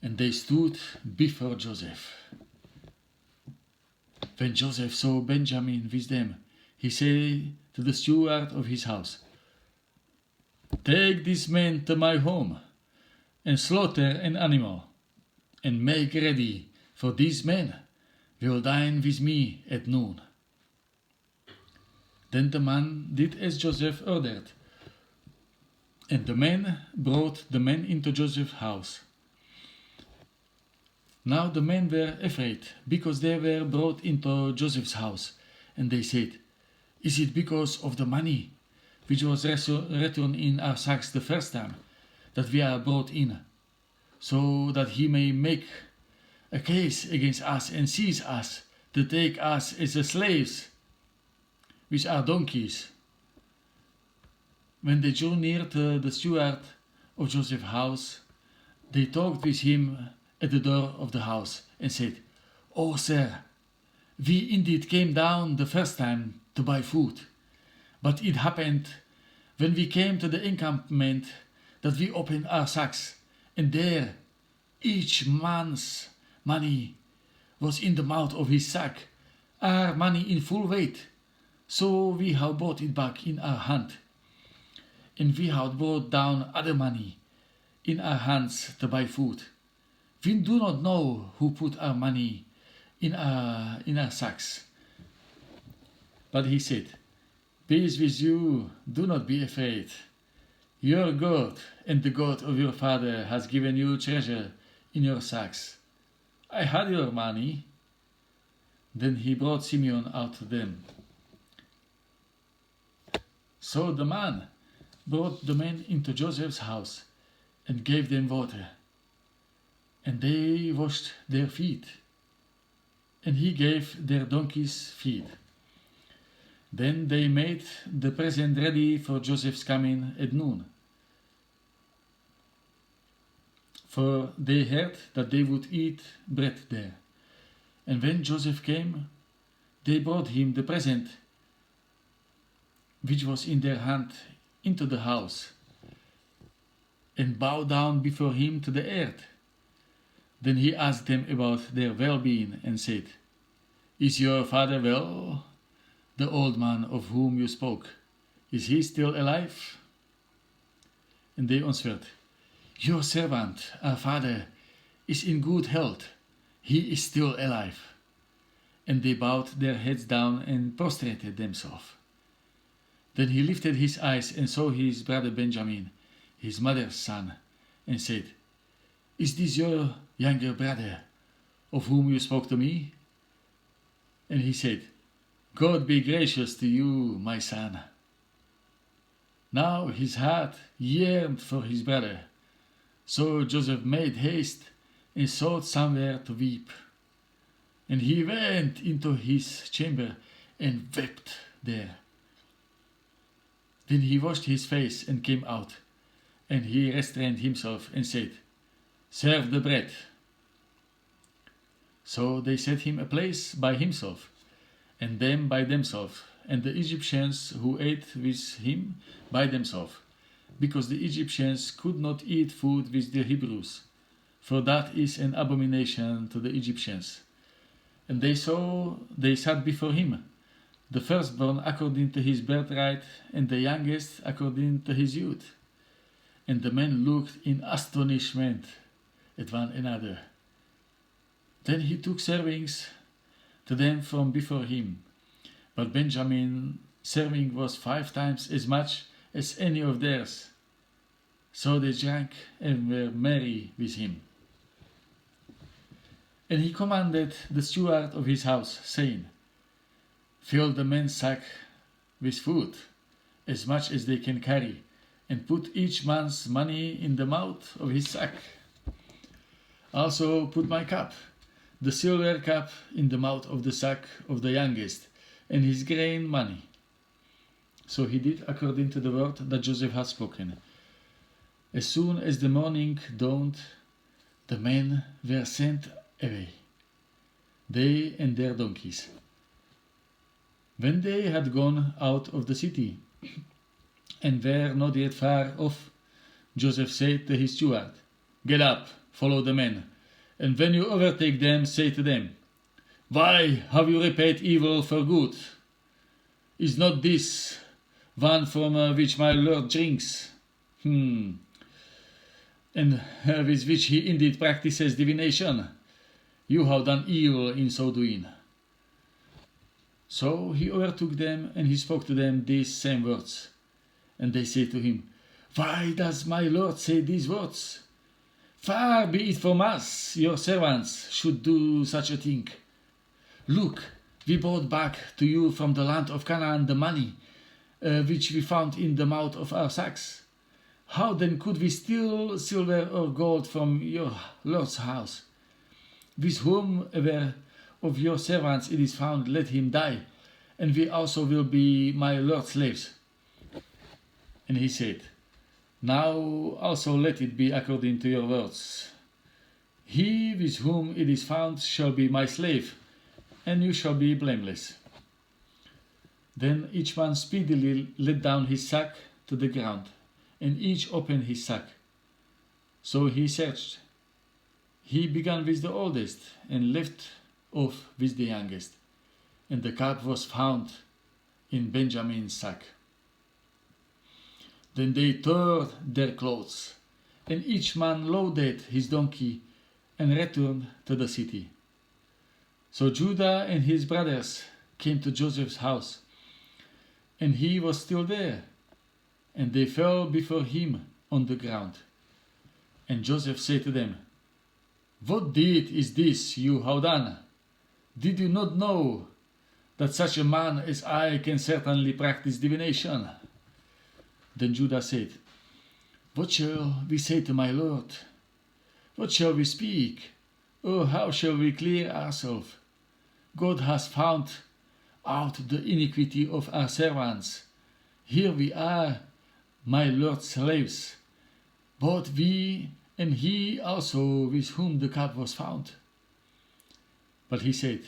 and they stood before Joseph. When Joseph saw Benjamin with them, he said to the steward of his house, "Take this man to my home, and slaughter an animal, and make ready, for these men will dine with me at noon." Then the man did as Joseph ordered, and the men brought the men into Joseph's house. Now the men were afraid, because they were brought into Joseph's house, and they said, "Is it because of the money which was returned in our sacks the first time, that we are brought in, so that he may make a case against us and seize us, to take us as the slaves with our donkeys?" When they drew near to the steward of Joseph's house, they talked with him at the door of the house, and said, "O sir, we indeed came down the first time to buy food, but it happened when we came to the encampment that we opened our sacks, and there each man's money was in the mouth of his sack, our money in full weight. So we have brought it back in our hand, and we have brought down other money in our hands to buy food. We do not know who put our money in our sacks." But he said, "Peace with you, do not be afraid. Your God and the God of your father has given you treasure in your sacks. I had your money." Then he brought Simeon out to them. So the man brought the men into Joseph's house and gave them water, and they washed their feet, and he gave their donkeys feed. Then they made the present ready for Joseph's coming at noon, for they heard that they would eat bread there. And when Joseph came, they brought him the present which was in their hand into the house, and bowed down before him to the earth. Then he asked them about their well-being, and said, "Is your father well, the old man of whom you spoke? Is he still alive?" And they answered, "Your servant, our father, is in good health. He is still alive." And they bowed their heads down and prostrated themselves. Then he lifted his eyes and saw his brother Benjamin, his mother's son, and said, "Is this your younger brother, of whom you spoke to me?" And he said, "God be gracious to you, my son." Now his heart yearned for his brother. So Joseph made haste and sought somewhere to weep. And he went into his chamber and wept there. Then he washed his face and came out, and he restrained himself and said, "Serve the bread." So they set him a place by himself, and them by themselves, and the Egyptians who ate with him by themselves, because the Egyptians could not eat food with the Hebrews, for that is an abomination to the Egyptians. And they sat before him, the firstborn according to his birthright, and the youngest according to his youth. And the men looked in astonishment at one another. Then he took servings to them from before him. But Benjamin's serving was 5 times as much as any of theirs. So they drank and were merry with him. And he commanded the steward of his house, saying, "Fill the men's sack with food, as much as they can carry, and put each man's money in the mouth of his sack. Also put my cup, the silver cup, in the mouth of the sack of the youngest, and his grain money." So he did according to the word that Joseph had spoken. As soon as the morning dawned, the men were sent away, they and their donkeys. When they had gone out of the city and were not yet far off, Joseph said to his steward, "Get up, follow the men, and when you overtake them, say to them, 'Why have you repaid evil for good? Is not this one from which my Lord drinks, and with which he indeed practices divination? You have done evil in so doing.'" So he overtook them, and he spoke to them these same words. And they said to him, "Why does my Lord say these words? Far be it from us, your servants, should do such a thing. Look, we brought back to you from the land of Canaan the money, which we found in the mouth of our sacks. How then could we steal silver or gold from your Lord's house? With whomever of your servants it is found, let him die, and we also will be my Lord's slaves. And he said, Now also let it be according to your words. He with whom it is found shall be my slave, and you shall be blameless. Then each man speedily let down his sack to the ground, and each opened his sack. So he searched. He began with the oldest, and left off with the youngest. And the cup was found in Benjamin's sack. Then they tore their clothes, and each man loaded his donkey, and returned to the city. So Judah and his brothers came to Joseph's house, and he was still there, and they fell before him on the ground. And Joseph said to them, What deed is this you have done? Did you not know that such a man as I can certainly practice divination? Then Judah said, What shall we say to my Lord? What shall we speak? Or how shall we clear ourselves? God has found out the iniquity of our servants. Here we are, my Lord's slaves, both we and he also with whom the cup was found. But he said,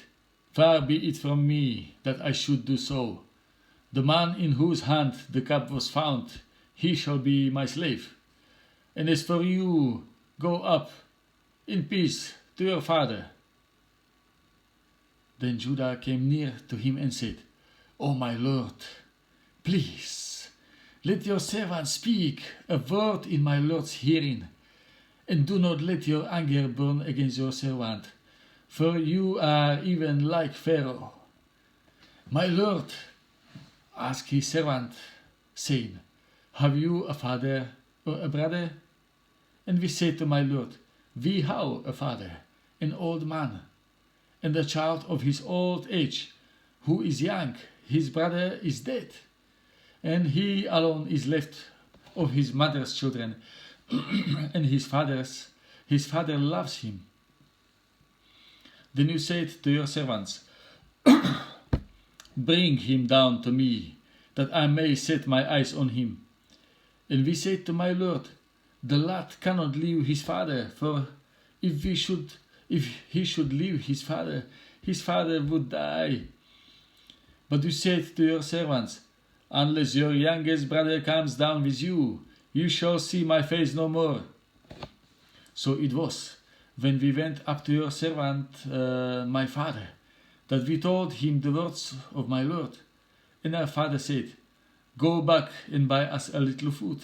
Far be it from me that I should do so. The man in whose hand the cup was found, he shall be my slave. And as for you, go up in peace to your father. Then Judah came near to him and said, O my Lord, please, let your servant speak a word in my Lord's hearing, and do not let your anger burn against your servant, for you are even like Pharaoh. My Lord asked his servant, saying, Have you a father or a brother? And we said to my Lord, We have a father, an old man, and a child of his old age, who is young. His brother is dead, and he alone is left of his mother's children, and his father loves him. Then you said to your servants, Bring him down to me, that I may set my eyes on him. And we said to my Lord, The lad cannot leave his father, for if he should leave his father would die. But you said to your servants, Unless your youngest brother comes down with you, you shall see my face no more. So it was, when we went up to your servant, my father, that we told him the words of my Lord. And our father said, Go back and buy us a little food.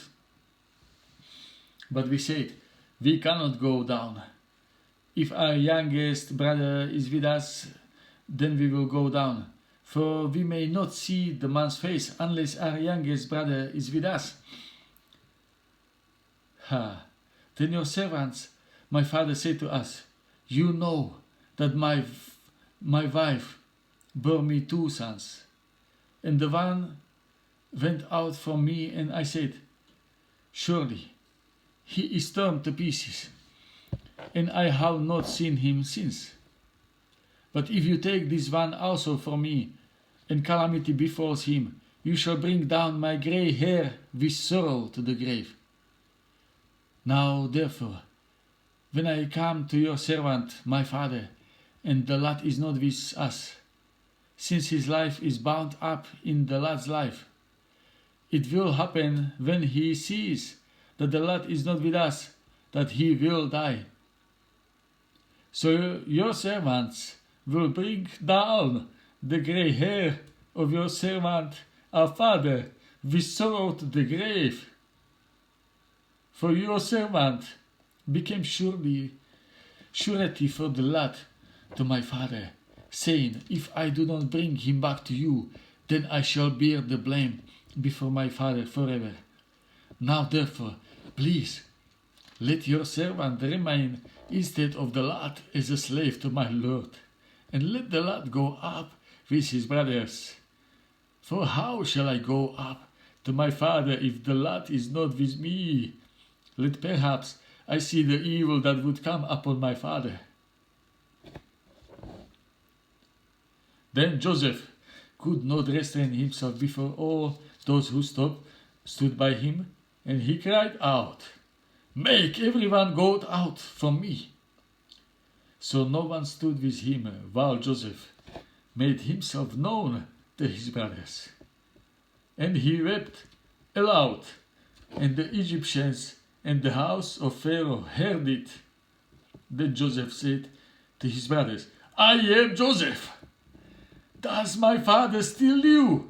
But we said, We cannot go down. If our youngest brother is with us, then we will go down, for we may not see the man's face unless our youngest brother is with us. Then your servants, my father said to us, You know that my wife bore me 2 sons, and the one went out from me, and I said, Surely he is torn to pieces, and I have not seen him since. But if you take this one also from me, and calamity befalls him, you shall bring down my grey hair with sorrow to the grave. Now therefore, when I come to your servant my father, and the lad is not with us, since his life is bound up in the lad's life, it will happen when he sees that the lad is not with us, that he will die. So your servants will bring down the grey hair of your servant our father with sorrow to the grave. For your servant became surety for the lad to my father, saying, If I do not bring him back to you, then I shall bear the blame before my father forever. Now therefore, please, let your servant remain instead of the lad as a slave to my Lord, and let the lad go up with his brothers. For how shall I go up to my father if the lad is not with me? Let perhaps I see the evil that would come upon my father." Then Joseph could not restrain himself before all those who stood by him, and he cried out, "Make everyone go out from me." So no one stood with him while Joseph made himself known to his brothers. And he wept aloud, and the Egyptians and the house of Pharaoh heard it. Then Joseph said to his brothers, "I am Joseph. Does my father still live?"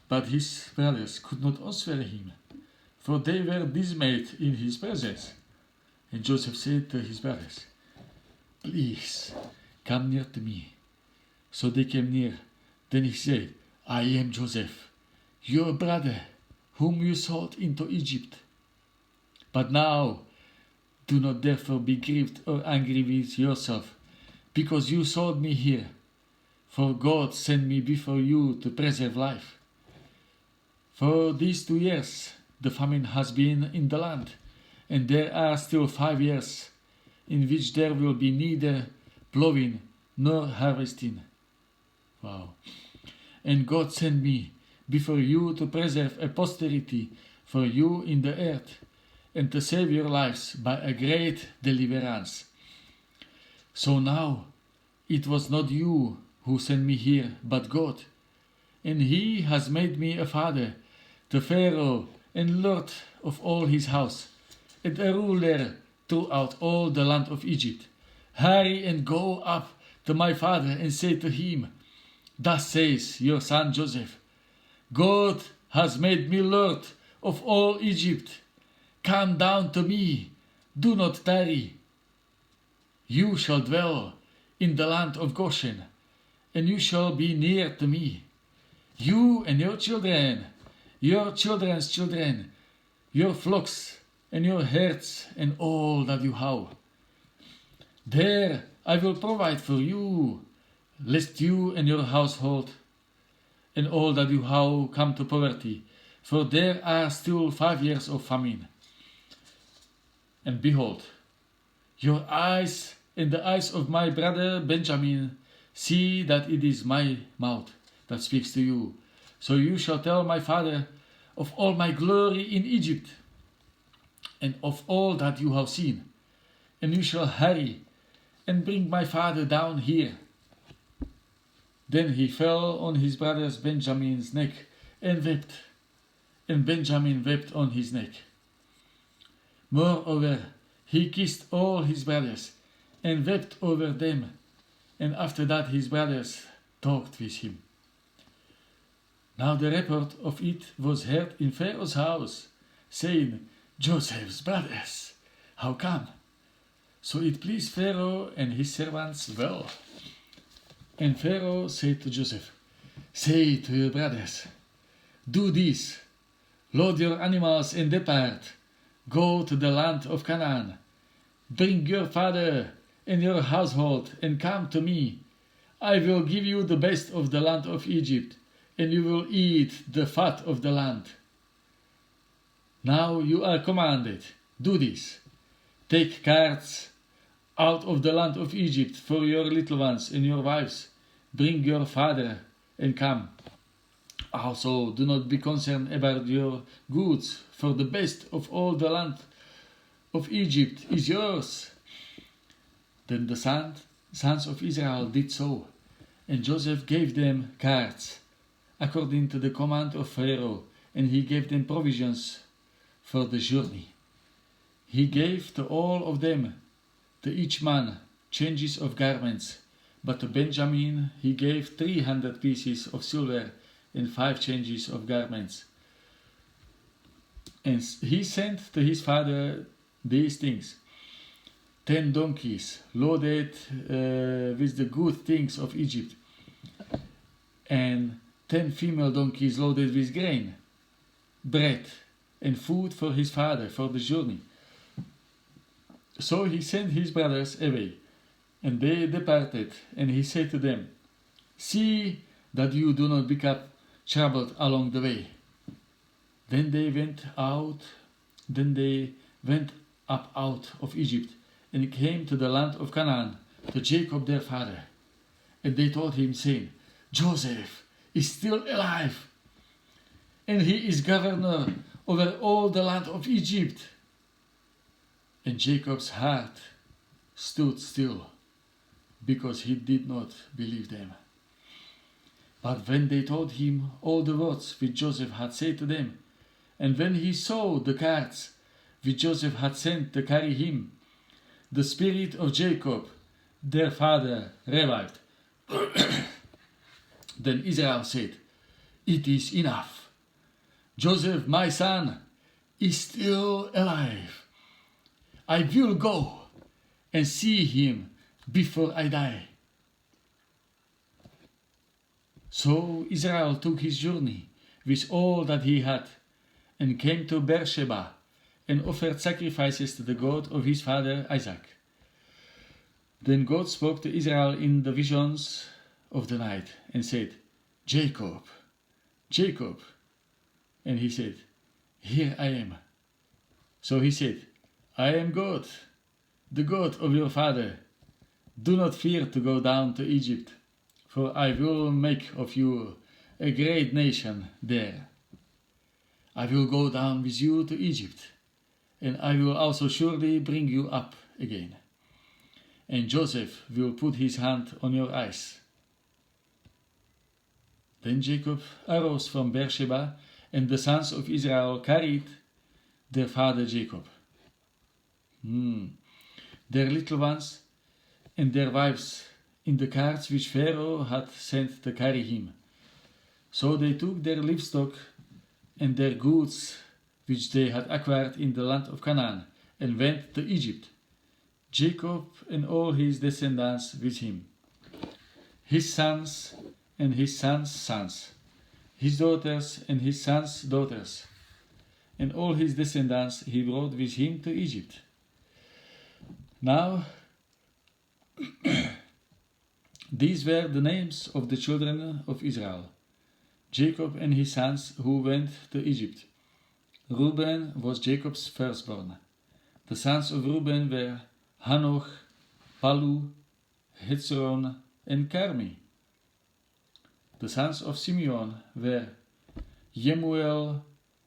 But his brothers could not answer him, for they were dismayed in his presence. And Joseph said to his brothers, "Please, come near to me." So they came near. Then he said, "I am Joseph, your brother, whom you sold into Egypt. But now, do not therefore be grieved or angry with yourself, because you sold me here. For God sent me before you to preserve life. For these 2 years the famine has been in the land, and there are still 5 years in which there will be neither plowing nor harvesting." Wow. "And God sent me before you to preserve a posterity for you in the earth, and to save your lives by a great deliverance. So now it was not you who sent me here, but God, and He has made me a father to Pharaoh and Lord of all his house, and a ruler throughout all the land of Egypt. Hurry and go up to my father and say to him, 'Thus says your son Joseph, God has made me Lord of all Egypt. Come down to me, do not tarry. You shall dwell in the land of Goshen, and you shall be near to me, you and your children, your children's children, your flocks and your herds, and all that you have. There I will provide for you, lest you and your household and all that you have come to poverty, for there are still 5 years of famine. And behold, your eyes and the eyes of my brother Benjamin see that it is my mouth that speaks to you. So you shall tell my father of all my glory in Egypt, and of all that you have seen, and you shall hurry and bring my father down here." Then he fell on his brother Benjamin's neck and wept, and Benjamin wept on his neck. Moreover, he kissed all his brothers and wept over them, and after that his brothers talked with him. Now the report of it was heard in Pharaoh's house, saying, "Joseph's brothers, how come?" So it pleased Pharaoh and his servants well. And Pharaoh said to Joseph, "Say to your brothers, do this, load your animals and depart, go to the land of Canaan, bring your father and your household and come to me. I will give you the best of the land of Egypt, and you will eat the fat of the land. Now you are commanded, do this, take carts out of the land of Egypt for your little ones and your wives, bring your father and come. Also do not be concerned about your goods, for the best of all the land of Egypt is yours." Then the sons of Israel did so, and Joseph gave them carts, according to the command of Pharaoh, and he gave them provisions for the journey. He gave to all of them, to each man, changes of garments, but to Benjamin he gave 300 pieces of silver and 5 changes of garments. And he sent to his father these things: 10 donkeys loaded with the good things of Egypt, and 10 female donkeys loaded with grain, bread, and food for his father for the journey, So he sent his brothers away, and they departed, and he said to them, See that you do not become troubled along the way. Then they went up out of Egypt, and came to the land of Canaan, to Jacob their father. And they told him, saying, Joseph is still alive, and he is governor over all the land of Egypt. And Jacob's heart stood still, because he did not believe them. But when they told him all the words which Joseph had said to them, and when he saw the carts which Joseph had sent to carry him, the spirit of Jacob, their father, revived. Then Israel said, It is enough. Joseph, my son, is still alive. I will go and see him before I die. So Israel took his journey with all that he had, and came to Beersheba, and offered sacrifices to the God of his father Isaac. Then God spoke to Israel in the visions of the night, and said, Jacob, Jacob. And he said, Here I am. So he said, I am God, the God of your father. Do not fear to go down to Egypt, for I will make of you a great nation there. I will go down with you to Egypt, and I will also surely bring you up again. And Joseph will put his hand on your eyes. Then Jacob arose from Beersheba, and the sons of Israel carried their father Jacob, their little ones and their wives, in the carts which Pharaoh had sent to carry him. So they took their livestock and their goods which they had acquired in the land of Canaan, and went to Egypt, Jacob and all his descendants with him, his sons and his sons' sons, his daughters and his sons' daughters, and all his descendants he brought with him to Egypt. Now, these were the names of the children of Israel, Jacob and his sons who went to Egypt. Reuben was Jacob's firstborn. The sons of Reuben were Hanoch, Palu, Hezron, and Carmi. The sons of Simeon were Yemuel,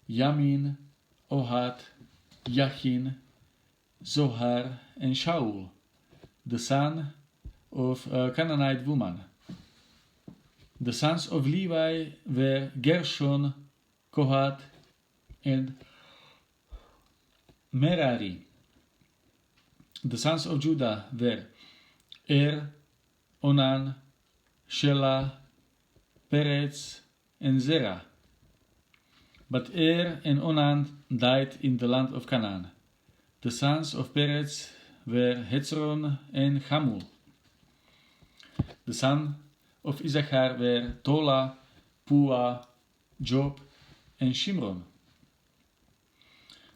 Yamin, Ohad, Yachin, Zohar, and Shaul, the son of a Canaanite woman. The sons of Levi were Gershon, Kohath, and Merari. The sons of Judah were Onan, Shelah, Perez, and Zerah. But and Onan died in the land of Canaan. The sons of Perez were Hezron and Hamul. The sons of Issachar were Tola, Pua, Job, and Shimron.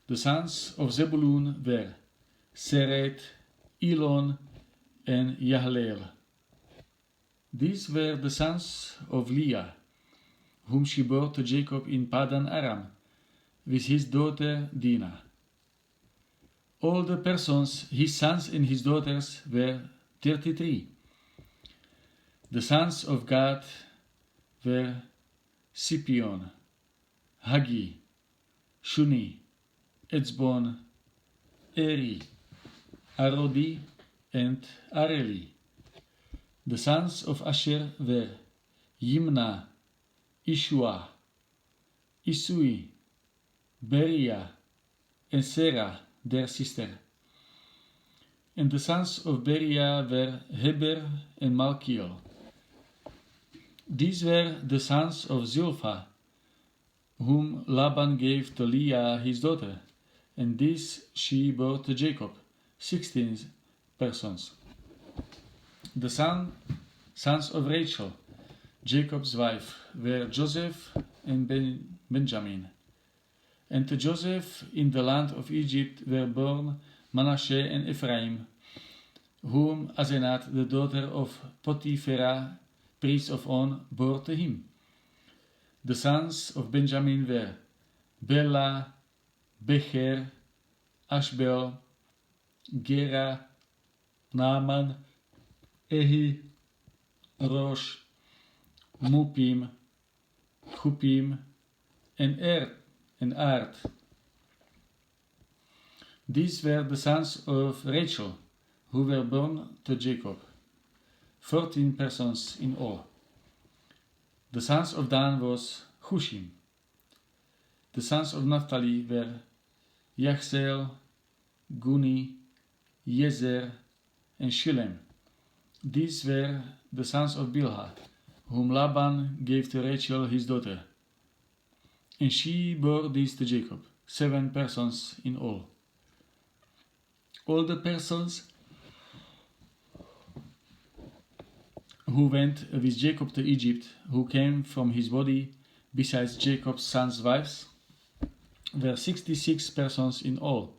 The sons of Zebulun were Seret, Elon, and Yahleel. These were the sons of Leah, whom she bore to Jacob in Padan Aram, with his daughter Dinah. All the persons, his sons and his daughters, were 33. The sons of Gad were Sipion, Hagi, Shuni, Etzbon, Eri, Arodi, and Areli. The sons of Asher were Yimna, Ishua, Isui, Beria, and Serah, their sister. And the sons of Beria were Heber and Malkiel. These were the sons of Zilpah, whom Laban gave to Leah his daughter, and this she bore to Jacob, 16 persons. The sons of Rachel, Jacob's wife, were Joseph and Benjamin. And to Joseph in the land of Egypt were born Manasseh, and Ephraim, whom Asenat, the daughter of Potiphera, priest of On, bore to him. The sons of Benjamin were Bela, Becher, Ashbel, Gera, Naaman, Ehi, Rosh, Mupim, Chupim, and Ard. These were the sons of Rachel, who were born to Jacob, 14 persons in all. The sons of Dan was Hushim. The sons of Naphtali were Yachzeel, Guni, Yezer, and Shillem. These were the sons of Bilhah, whom Laban gave to Rachel his daughter. And she bore these to Jacob, 7 persons in all. All the persons who went with Jacob to Egypt, who came from his body, besides Jacob's sons' wives, were 66 persons in all.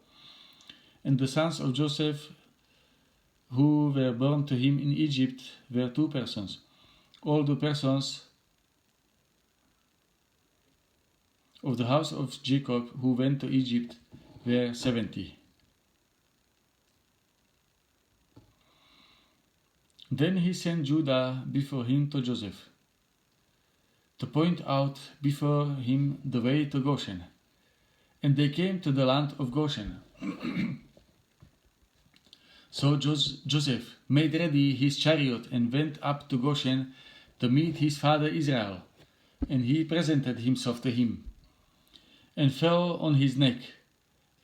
And the sons of Joseph, who were born to him in Egypt, were 2 persons. All the persons of the house of Jacob who went to Egypt were 70. Then he sent Judah before him to Joseph, to point out before him the way to Goshen. And they came to the land of Goshen. So Joseph made ready his chariot and went up to Goshen to meet his father Israel. And he presented himself to him, and fell on his neck,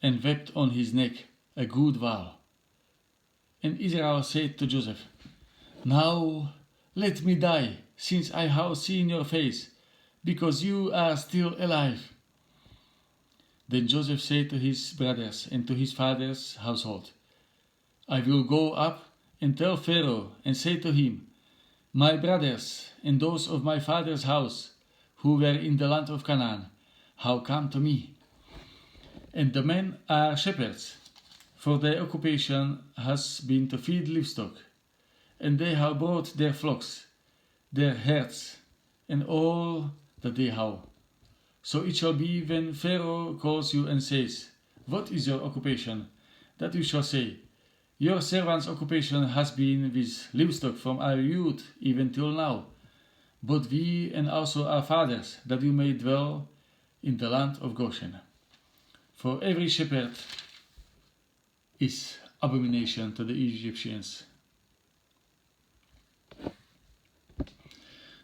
and wept on his neck a good while. And Israel said to Joseph, Now let me die, since I have seen your face, because you are still alive. Then Joseph said to his brothers and to his father's household, I will go up and tell Pharaoh and say to him, My brothers and those of my father's house, who were in the land of Canaan, have come to me. And the men are shepherds, for their occupation has been to feed livestock, and they have brought their flocks, their herds, and all that they have. So it shall be when Pharaoh calls you and says, What is your occupation? That you shall say, Your servant's occupation has been with livestock from our youth even till now, but we and also our fathers, that we may dwell in the land of Goshen. For every shepherd is abomination to the Egyptians.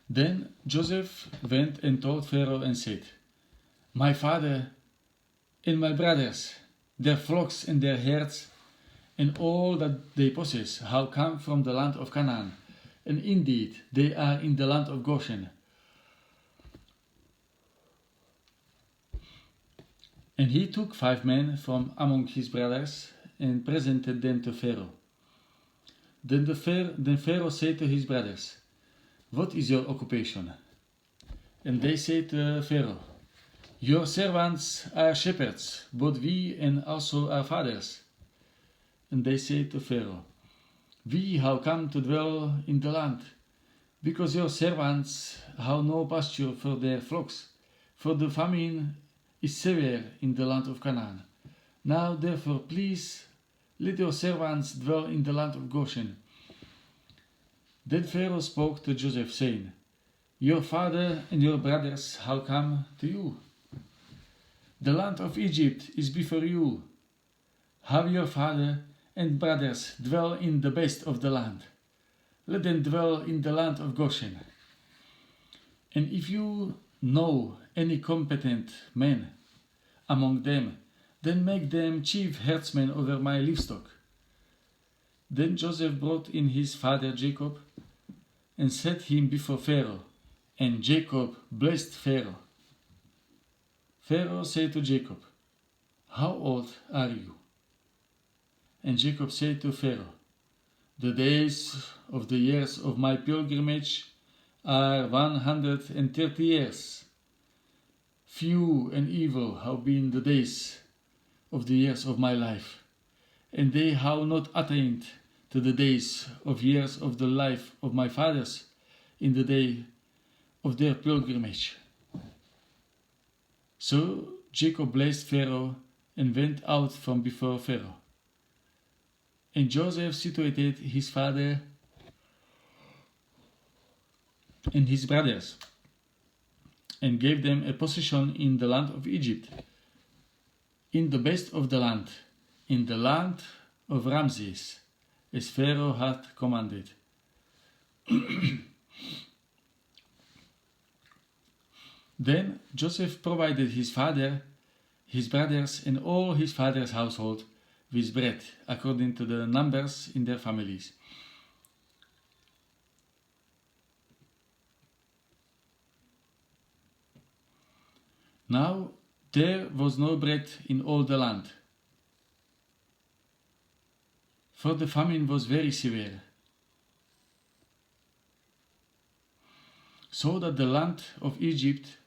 Then Joseph went and told Pharaoh and said, My father and my brothers, their flocks and their herds, and all that they possess have come from the land of Canaan, and indeed they are in the land of Goshen. And he took 5 men from among his brothers and presented them to Pharaoh. Then Pharaoh said to his brothers, What is your occupation? And they said to Pharaoh, Your servants are shepherds, both we and also our fathers. And they said to Pharaoh, We have come to dwell in the land, because your servants have no pasture for their flocks, for the famine is severe in the land of Canaan. Now therefore please let your servants dwell in the land of Goshen. Then Pharaoh spoke to Joseph, saying, Your father and your brothers have come to you. The land of Egypt is before you. Have your father and brothers dwell in the best of the land. Let them dwell in the land of Goshen. And if you know any competent men among them, then make them chief herdsmen over my livestock. Then Joseph brought in his father Jacob and set him before Pharaoh, and Jacob blessed Pharaoh. Pharaoh said to Jacob, How old are you? And Jacob said to Pharaoh, The days of the years of my pilgrimage are 130 years. Few and evil have been the days of the years of my life, and they have not attained to the days of years of the life of my fathers in the day of their pilgrimage. So Jacob blessed Pharaoh and went out from before Pharaoh. And Joseph situated his father and his brothers, and gave them a possession in the land of Egypt, in the best of the land, in the land of Ramses, as Pharaoh had commanded. Then Joseph provided his father, his brothers, and all his father's household with bread, according to the numbers in their families. Now there was no bread in all the land, for the famine was very severe, so that the land of Egypt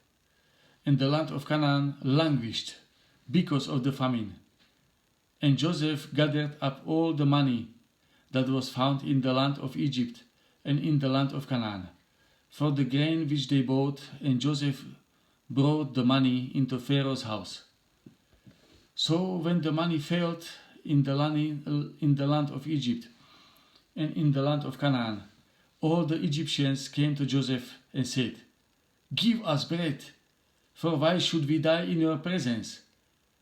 and the land of Canaan languished because of the famine. And Joseph gathered up all the money that was found in the land of Egypt and in the land of Canaan, for the grain which they bought, and Joseph brought the money into Pharaoh's house. So when the money failed in the land of Egypt and in the land of Canaan, all the Egyptians came to Joseph and said, "Give us bread, for why should we die in your presence?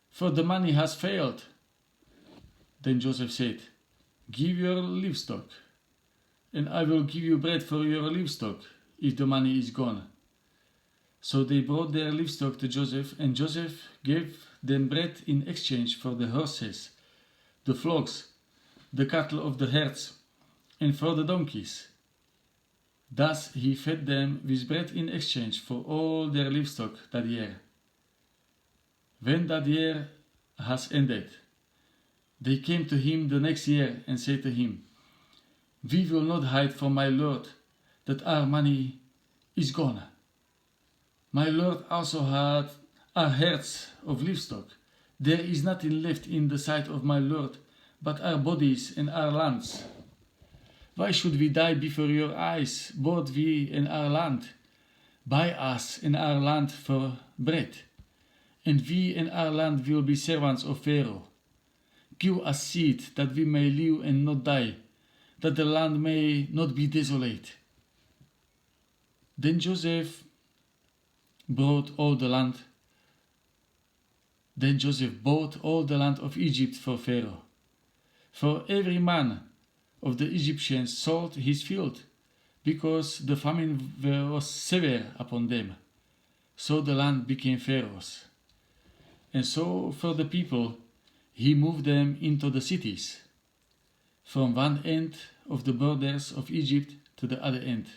For the money has failed." Then Joseph said, "Give your livestock, and I will give you bread for your livestock, if the money is gone." So they brought their livestock to Joseph, and Joseph gave them bread in exchange for the horses, the flocks, the cattle of the herds, and for the donkeys. Thus he fed them with bread in exchange for all their livestock that year. When that year has ended, they came to him the next year and said to him, "We will not hide from my Lord that our money is gone. My Lord also had our herds of livestock. There is nothing left in the sight of my Lord but our bodies and our lands. Why should we die before your eyes, both we and our land? Buy us and our land for bread, and we and our land will be servants of Pharaoh. Give us seed that we may live and not die, that the land may not be desolate." Then Joseph bought all the land of Egypt for Pharaoh. For every man of the Egyptians sold his field, because the famine was severe upon them. So the land became Pharaoh's. And so for the people he moved them into the cities, from one end of the borders of Egypt to the other end.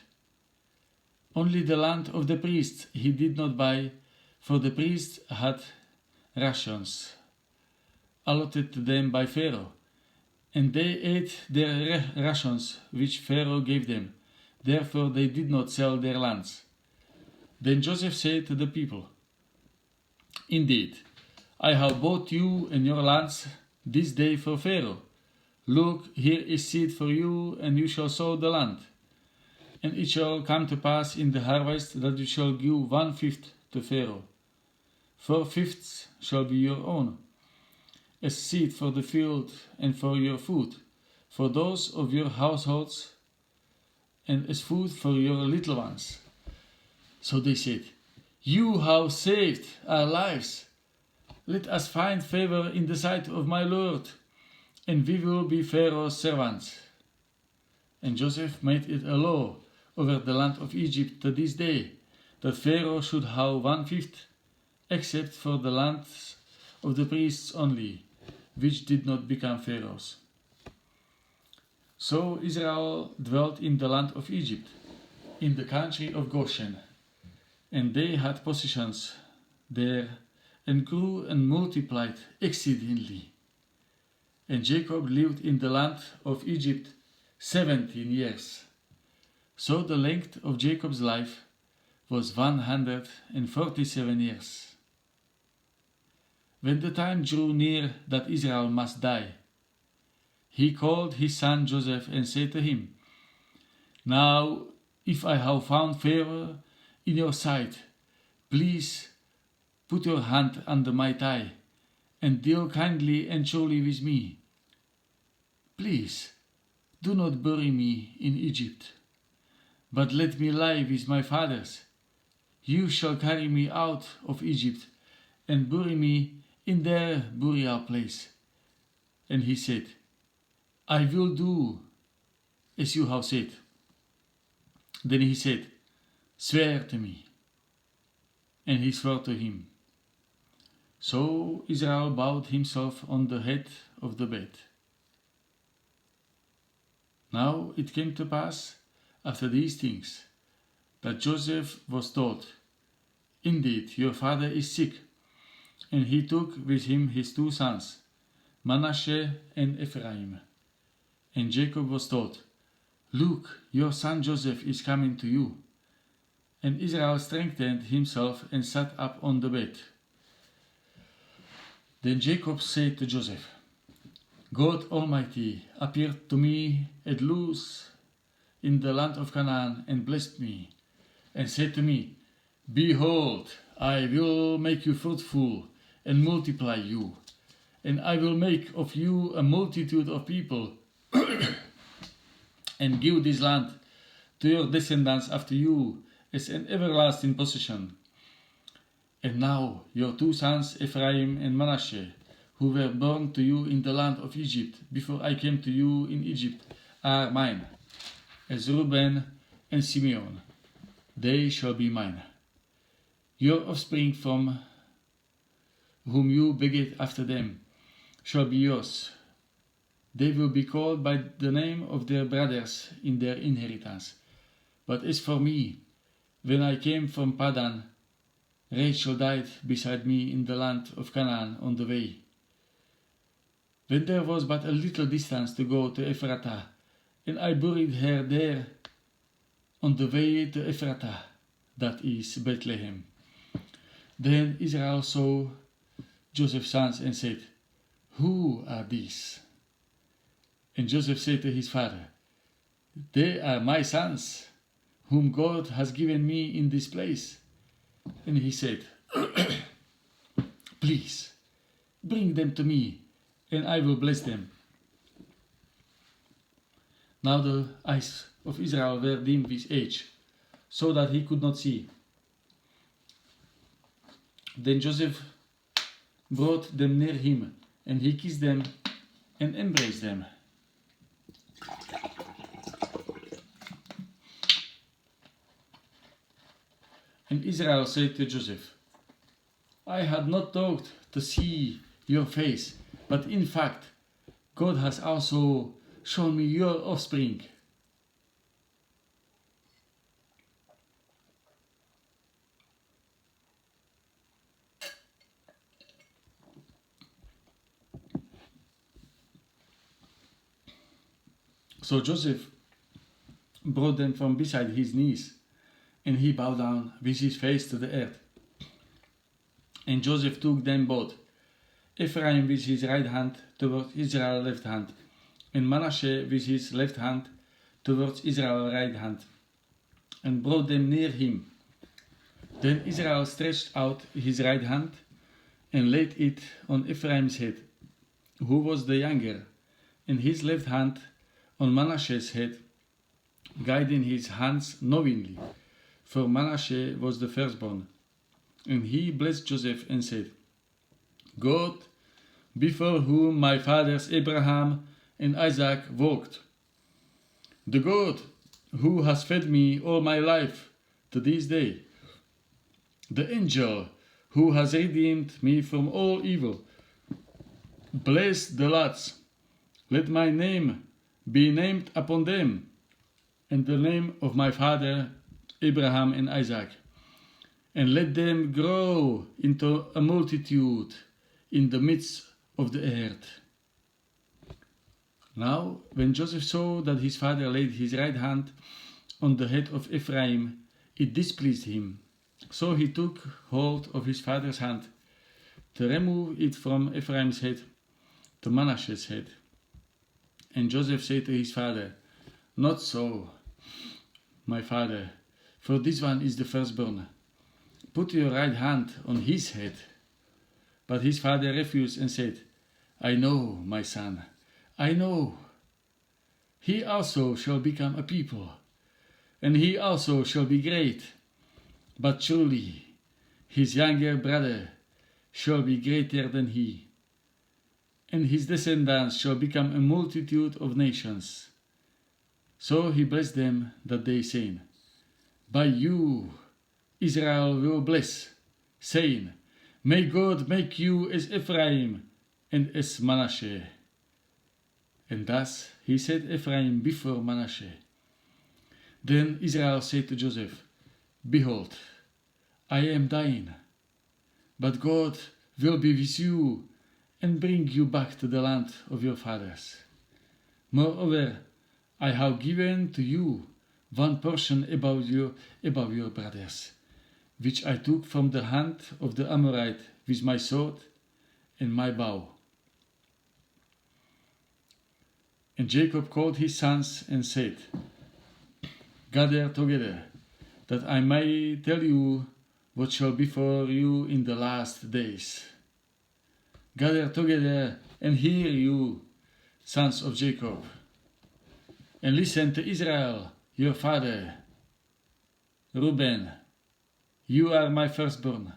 Only the land of the priests he did not buy, for the priests had rations allotted to them by Pharaoh, and they ate their rations which Pharaoh gave them. Therefore they did not sell their lands. Then Joseph said to the people, "Indeed, I have bought you and your lands this day for Pharaoh. Look, here is seed for you, and you shall sow the land. And it shall come to pass in the harvest that you shall give 1/5 to Pharaoh. 4/5 shall be your own, as seed for the field and for your food, for those of your households, and as food for your little ones." So they said, "You have saved our lives. Let us find favor in the sight of my Lord, and we will be Pharaoh's servants." And Joseph made it a law over the land of Egypt to this day, that Pharaoh should have 1/5, except for the lands of the priests only, which did not become Pharaoh's. So Israel dwelt in the land of Egypt, in the country of Goshen, and they had possessions there, and grew and multiplied exceedingly. And Jacob lived in the land of Egypt 17 years. So the length of Jacob's life was 147 years. When the time drew near that Israel must die, he called his son Joseph and said to him, Now, if I have found favor in your sight, please put your hand under my thigh and deal kindly and surely with me. Please, do not bury me in Egypt, but let me lie with my fathers. You shall carry me out of Egypt and bury me in their burial place. And he said, I will do as you have said. Then he said, Swear to me. And he swore to him. So Israel bowed himself on the head of the bed. Now it came to pass, after these things, that Joseph was told, Indeed, your father is sick. And he took with him his 2 sons, Manasseh and Ephraim. And Jacob was told, Look, your son Joseph is coming to you. And Israel strengthened himself and sat up on the bed. Then Jacob said to Joseph, God Almighty appeared to me at Luz in the land of Canaan and blessed me, and said to me, Behold, I will make you fruitful and multiply you, and I will make of you a multitude of people, and give this land to your descendants after you as an everlasting possession. And now your 2 sons Ephraim and Manasseh, who were born to you in the land of Egypt before I came to you in Egypt, are mine, as Reuben and Simeon. They shall be mine. Your offspring from whom you beget after them shall be yours. They will be called by the name of their brothers in their inheritance. But as for me, when I came from Padan, Rachel died beside me in the land of Canaan on the way. When there was but a little distance to go to Ephratah, and I buried her there on the way to Ephratah, that is Bethlehem. Then Israel saw Joseph's sons and said, Who are these? And Joseph said to his father, They are my sons, whom God has given me in this place. And he said, Please, bring them to me, and I will bless them. Now the eyes of Israel were dim with age, so that he could not see. Then Joseph brought them near him, and he kissed them and embraced them. And Israel said to Joseph, I had not thought to see your face, but in fact, God has also shown me your offspring. So Joseph brought them from beside his knees, and he bowed down with his face to the earth. And Joseph took them both, Ephraim with his right hand towards Israel's left hand, and Manasseh with his left hand towards Israel's right hand, and brought them near him. Then Israel stretched out his right hand and laid it on Ephraim's head, who was the younger, and his left hand on Manasseh's head, guiding his hands knowingly, for Manasseh was the firstborn. And he blessed Joseph and said, God, before whom my fathers Abraham and Isaac walked, the God who has fed me all my life to this day, the angel who has redeemed me from all evil, bless the lads, let my name be named upon them, and the name of my father Abraham and Isaac, and let them grow into a multitude in the midst of the earth. Now, when Joseph saw that his father laid his right hand on the head of Ephraim, it displeased him. So he took hold of his father's hand to remove it from Ephraim's head to Manasseh's head. And Joseph said to his father, Not so, my father, for this one is the firstborn. Put your right hand on his head. But his father refused and said, I know, my son, I know. He also shall become a people, and he also shall be great. But truly, his younger brother shall be greater than he, and his descendants shall become a multitude of nations. So he blessed them that day, saying, By you Israel will bless, saying, May God make you as Ephraim and as Manasseh. And thus he set Ephraim before Manasseh. Then Israel said to Joseph, Behold, I am dying, but God will be with you and bring you back to the land of your fathers. Moreover, I have given to you one portion above your brothers, which I took from the hand of the Amorite with my sword and my bow. And Jacob called his sons and said, Gather together, that I may tell you what shall befall you in the last days. Gather together and hear, you sons of Jacob, and listen to Israel, your father. Reuben, you are my firstborn,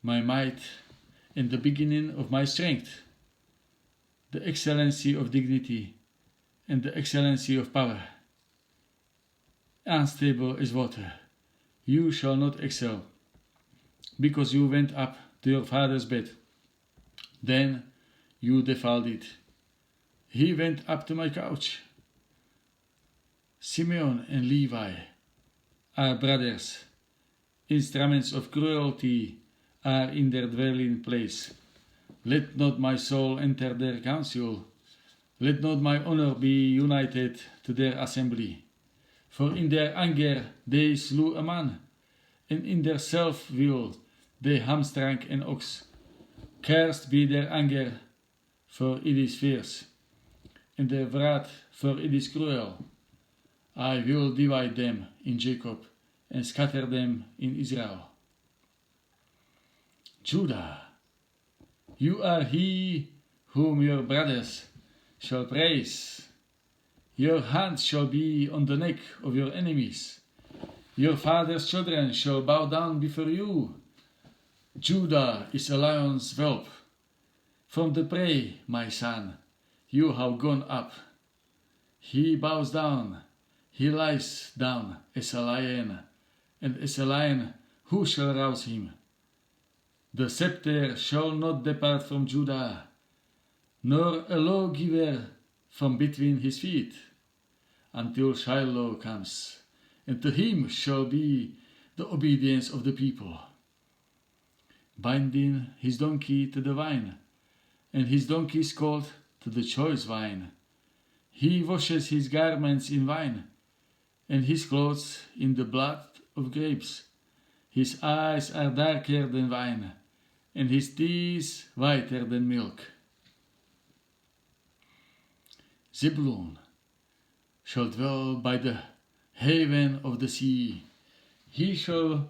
my might and the beginning of my strength, the excellency of dignity and the excellency of power. Unstable as water, you shall not excel, because you went up to your father's bed. Then you defiled it. He went up to my couch. Simeon and Levi are brothers. Instruments of cruelty are in their dwelling place. Let not my soul enter their council. Let not my honor be united to their assembly. For in their anger they slew a man, and in their self-will they hamstrung an ox. Cursed be their anger, for it is fierce, and their wrath, for it is cruel. I will divide them in Jacob, and scatter them in Israel. Judah, you are he whom your brothers shall praise. Your hand shall be on the neck of your enemies. Your father's children shall bow down before you. Judah is a lion's whelp. From the prey, my son, you have gone up. He bows down, he lies down as a lion, and as a lion, who shall rouse him? The scepter shall not depart from Judah, nor a lawgiver from between his feet, until Shiloh comes, and to him shall be the obedience of the people. Binding his donkey to the vine, and his donkey's colt to the choice vine. He washes his garments in wine, and his clothes in the blood of grapes. His eyes are darker than wine, and his teeth whiter than milk. Zebulun shall dwell by the haven of the sea. He shall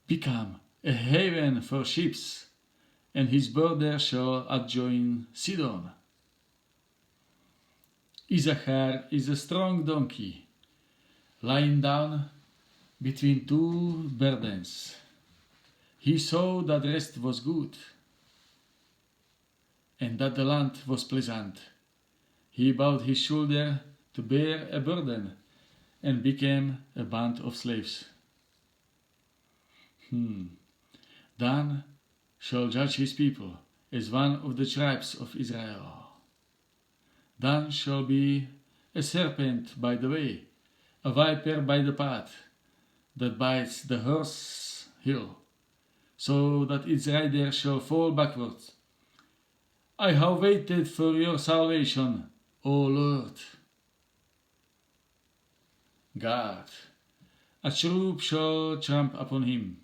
become a haven for ships, and his border shall adjoin Sidon. Issachar is a strong donkey, lying down between two burdens. He saw that rest was good, and that the land was pleasant. He bowed his shoulder to bear a burden, and became a band of slaves. Dan shall judge his people as one of the tribes of Israel. Dan shall be a serpent by the way, a viper by the path, that bites the horse heel, so that its rider shall fall backwards. I have waited for your salvation, O Lord. God, a troop shall tramp upon him,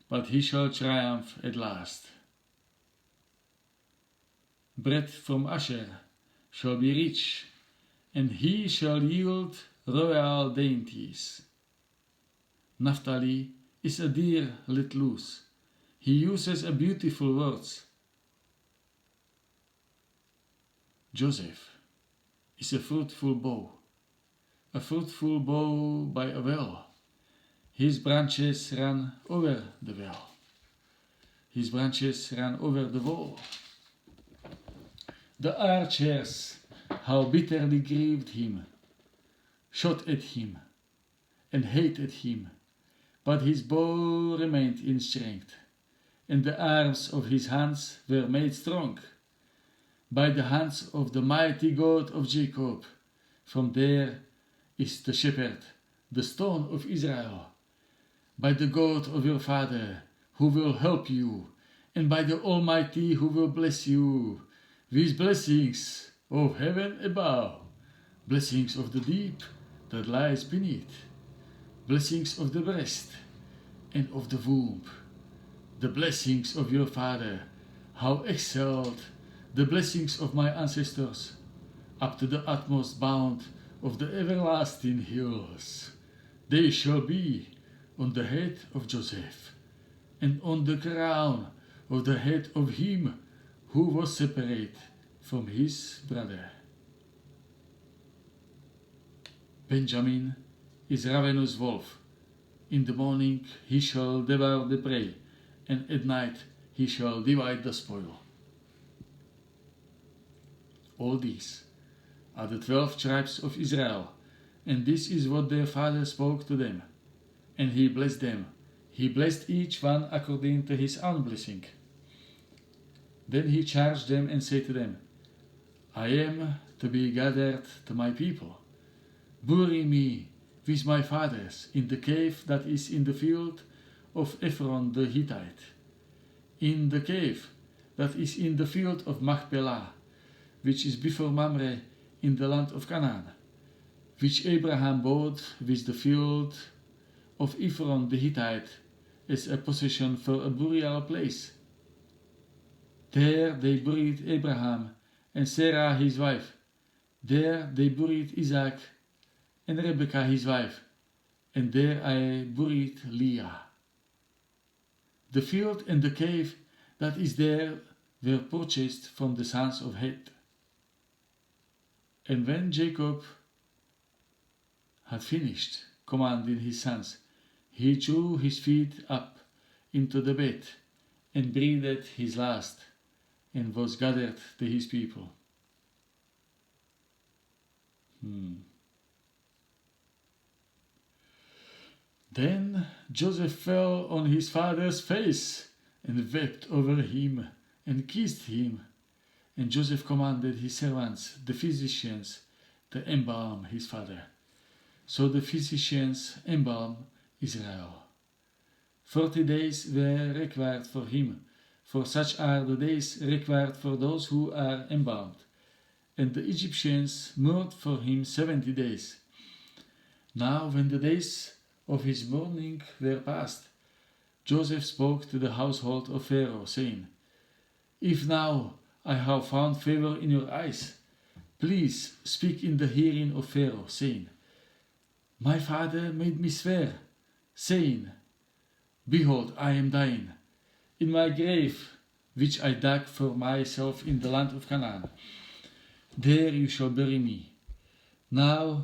but he shall triumph at last. Bread from Asher shall be rich, and he shall yield royal dainties. Naphtali is a deer let loose. He uses a beautiful words. Joseph is a fruitful bough by a well. His branches ran over the well. His branches ran over the wall. The archers, how bitterly grieved him, shot at him, and hated him. But his bow remained in strength, and the arms of his hands were made strong by the hands of the mighty God of Jacob. From there is the shepherd, the stone of Israel, by the God of your father, who will help you, and by the Almighty who will bless you, with blessings of heaven above, blessings of the deep that lies beneath, blessings of the breast and of the womb, the blessings of your father, how excelled the blessings of my ancestors, up to the utmost bound of the everlasting hills. They shall be on the head of Joseph, and on the crown of the head of him who was separate from his brother. Benjamin is ravenous wolf. In the morning he shall devour the prey, and at night he shall divide the spoil. All these are the 12 tribes of Israel, and this is what their father spoke to them. And he blessed them. He blessed each one according to his own blessing. Then he charged them and said to them, I am to be gathered to my people. Bury me with my fathers in the cave that is in the field of Ephron the Hittite, in the cave that is in the field of Machpelah, which is before Mamre in the land of Canaan, which Abraham bought with the field of Ephron the Hittite as a possession for a burial place. There they buried Abraham and Sarah his wife. There they buried Isaac and Rebekah his wife, and there I buried Leah. The field and the cave that is there were purchased from the sons of Heth. And when Jacob had finished commanding his sons, he drew his feet up into the bed and breathed his last, and was gathered to his people. Then Joseph fell on his father's face and wept over him and kissed him. And Joseph commanded his servants, the physicians, to embalm his father. So the physicians embalmed Israel. 40 days were required for him, for such are the days required for those who are embalmed. And the Egyptians mourned for him 70 days. Now when the days of his mourning were past, Joseph spoke to the household of Pharaoh, saying, If now I have found favor in your eyes, please speak in the hearing of Pharaoh, saying, My father made me swear, saying, Behold, I am dying. In my grave, which I dug for myself in the land of Canaan, there you shall bury me. Now,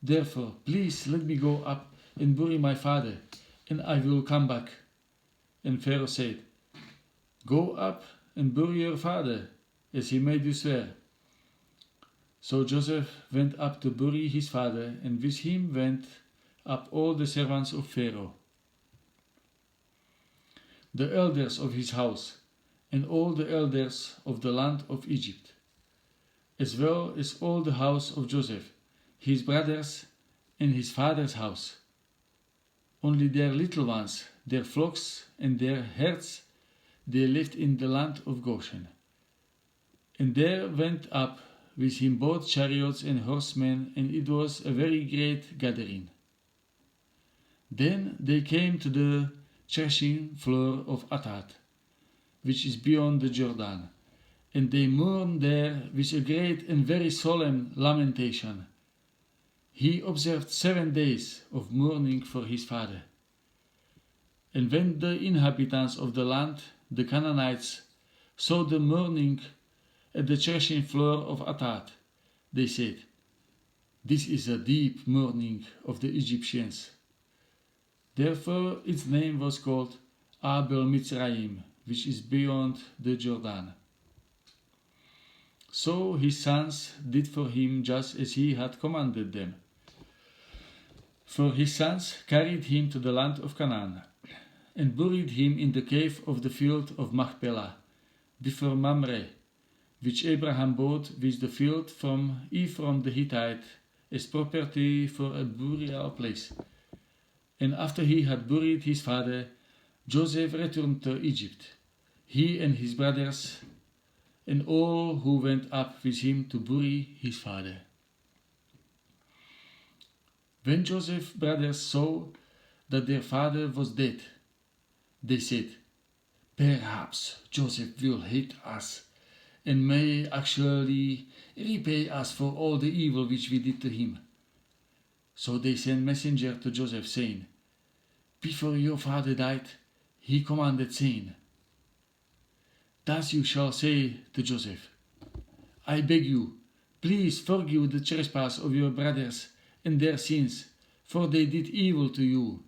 therefore, please let me go up and bury my father, and I will come back. And Pharaoh said, Go up and bury your father, as he made you swear. So Joseph went up to bury his father, and with him went up all the servants of Pharaoh, the elders of his house, and all the elders of the land of Egypt, as well as all the house of Joseph, his brothers, and his father's house. Only their little ones, their flocks, and their herds, they left in the land of Goshen. And there went up with him both chariots and horsemen, and it was a very great gathering. Then they came to the threshing floor of Atad, which is beyond the Jordan, and they mourned there with a great and very solemn lamentation. He observed 7 days of mourning for his father. And when the inhabitants of the land, the Canaanites, saw the mourning at the threshing floor of Atad, they said, "This is a deep mourning of the Egyptians." Therefore its name was called Abel Mitzrayim, which is beyond the Jordan. So his sons did for him just as he had commanded them. For his sons carried him to the land of Canaan, and buried him in the cave of the field of Machpelah, before Mamre, which Abraham bought with the field from Ephron the Hittite as property for a burial place. And after he had buried his father, Joseph returned to Egypt, he and his brothers, and all who went up with him to bury his father. When Joseph's brothers saw that their father was dead, they said, "Perhaps Joseph will hate us and may actually repay us for all the evil which we did to him." So they sent messenger to Joseph, saying, "Before your father died, he commanded, saying, 'Thus you shall say to Joseph, I beg you, please forgive the trespass of your brothers and their sins, for they did evil to you.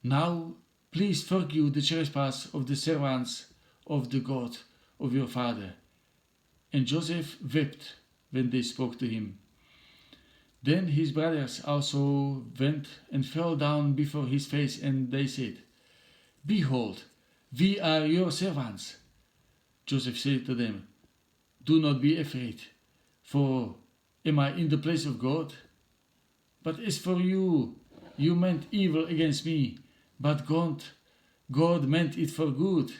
Now please forgive the trespass of the servants of the God of your father.' And Joseph wept when they spoke to him. Then his brothers also went and fell down before his face, and they said, 'Behold, we are your servants.' Joseph said to them, 'Do not be afraid, for am I in the place of God? But as for you, you meant evil against me, but God meant it for good,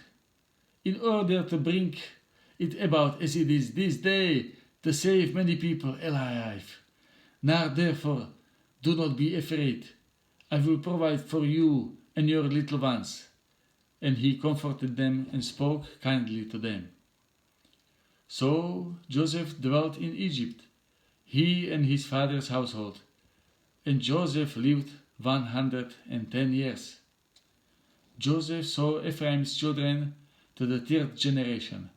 in order to bring it about as it is this day, to save many people alive. Now therefore, do not be afraid. I will provide for you and your little ones.' And he comforted them and spoke kindly to them. So Joseph dwelt in Egypt, he and his father's household. And Joseph lived 110 years. Joseph saw Ephraim's children to the 3rd generation.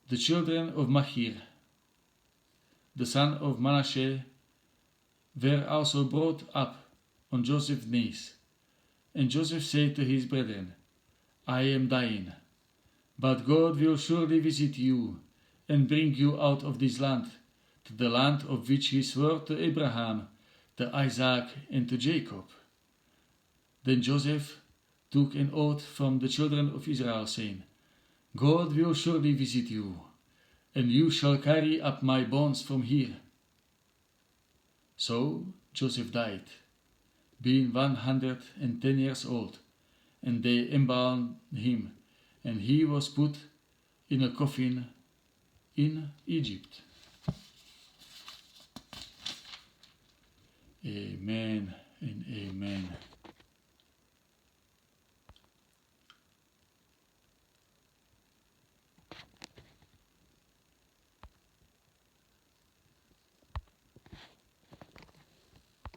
The children of Machir, the son of Manasseh, were also brought up on Joseph's knees. And Joseph said to his brethren, 'I am dying, but God will surely visit you and bring you out of this land, to the land of which he swore to Abraham, to Isaac, and to Jacob.' Then Joseph took an oath from the children of Israel, saying, 'God will surely visit you, and you shall carry up my bones from here.' So Joseph died, being 110 years old, and they embalmed him, and he was put in a coffin in Egypt. Amen.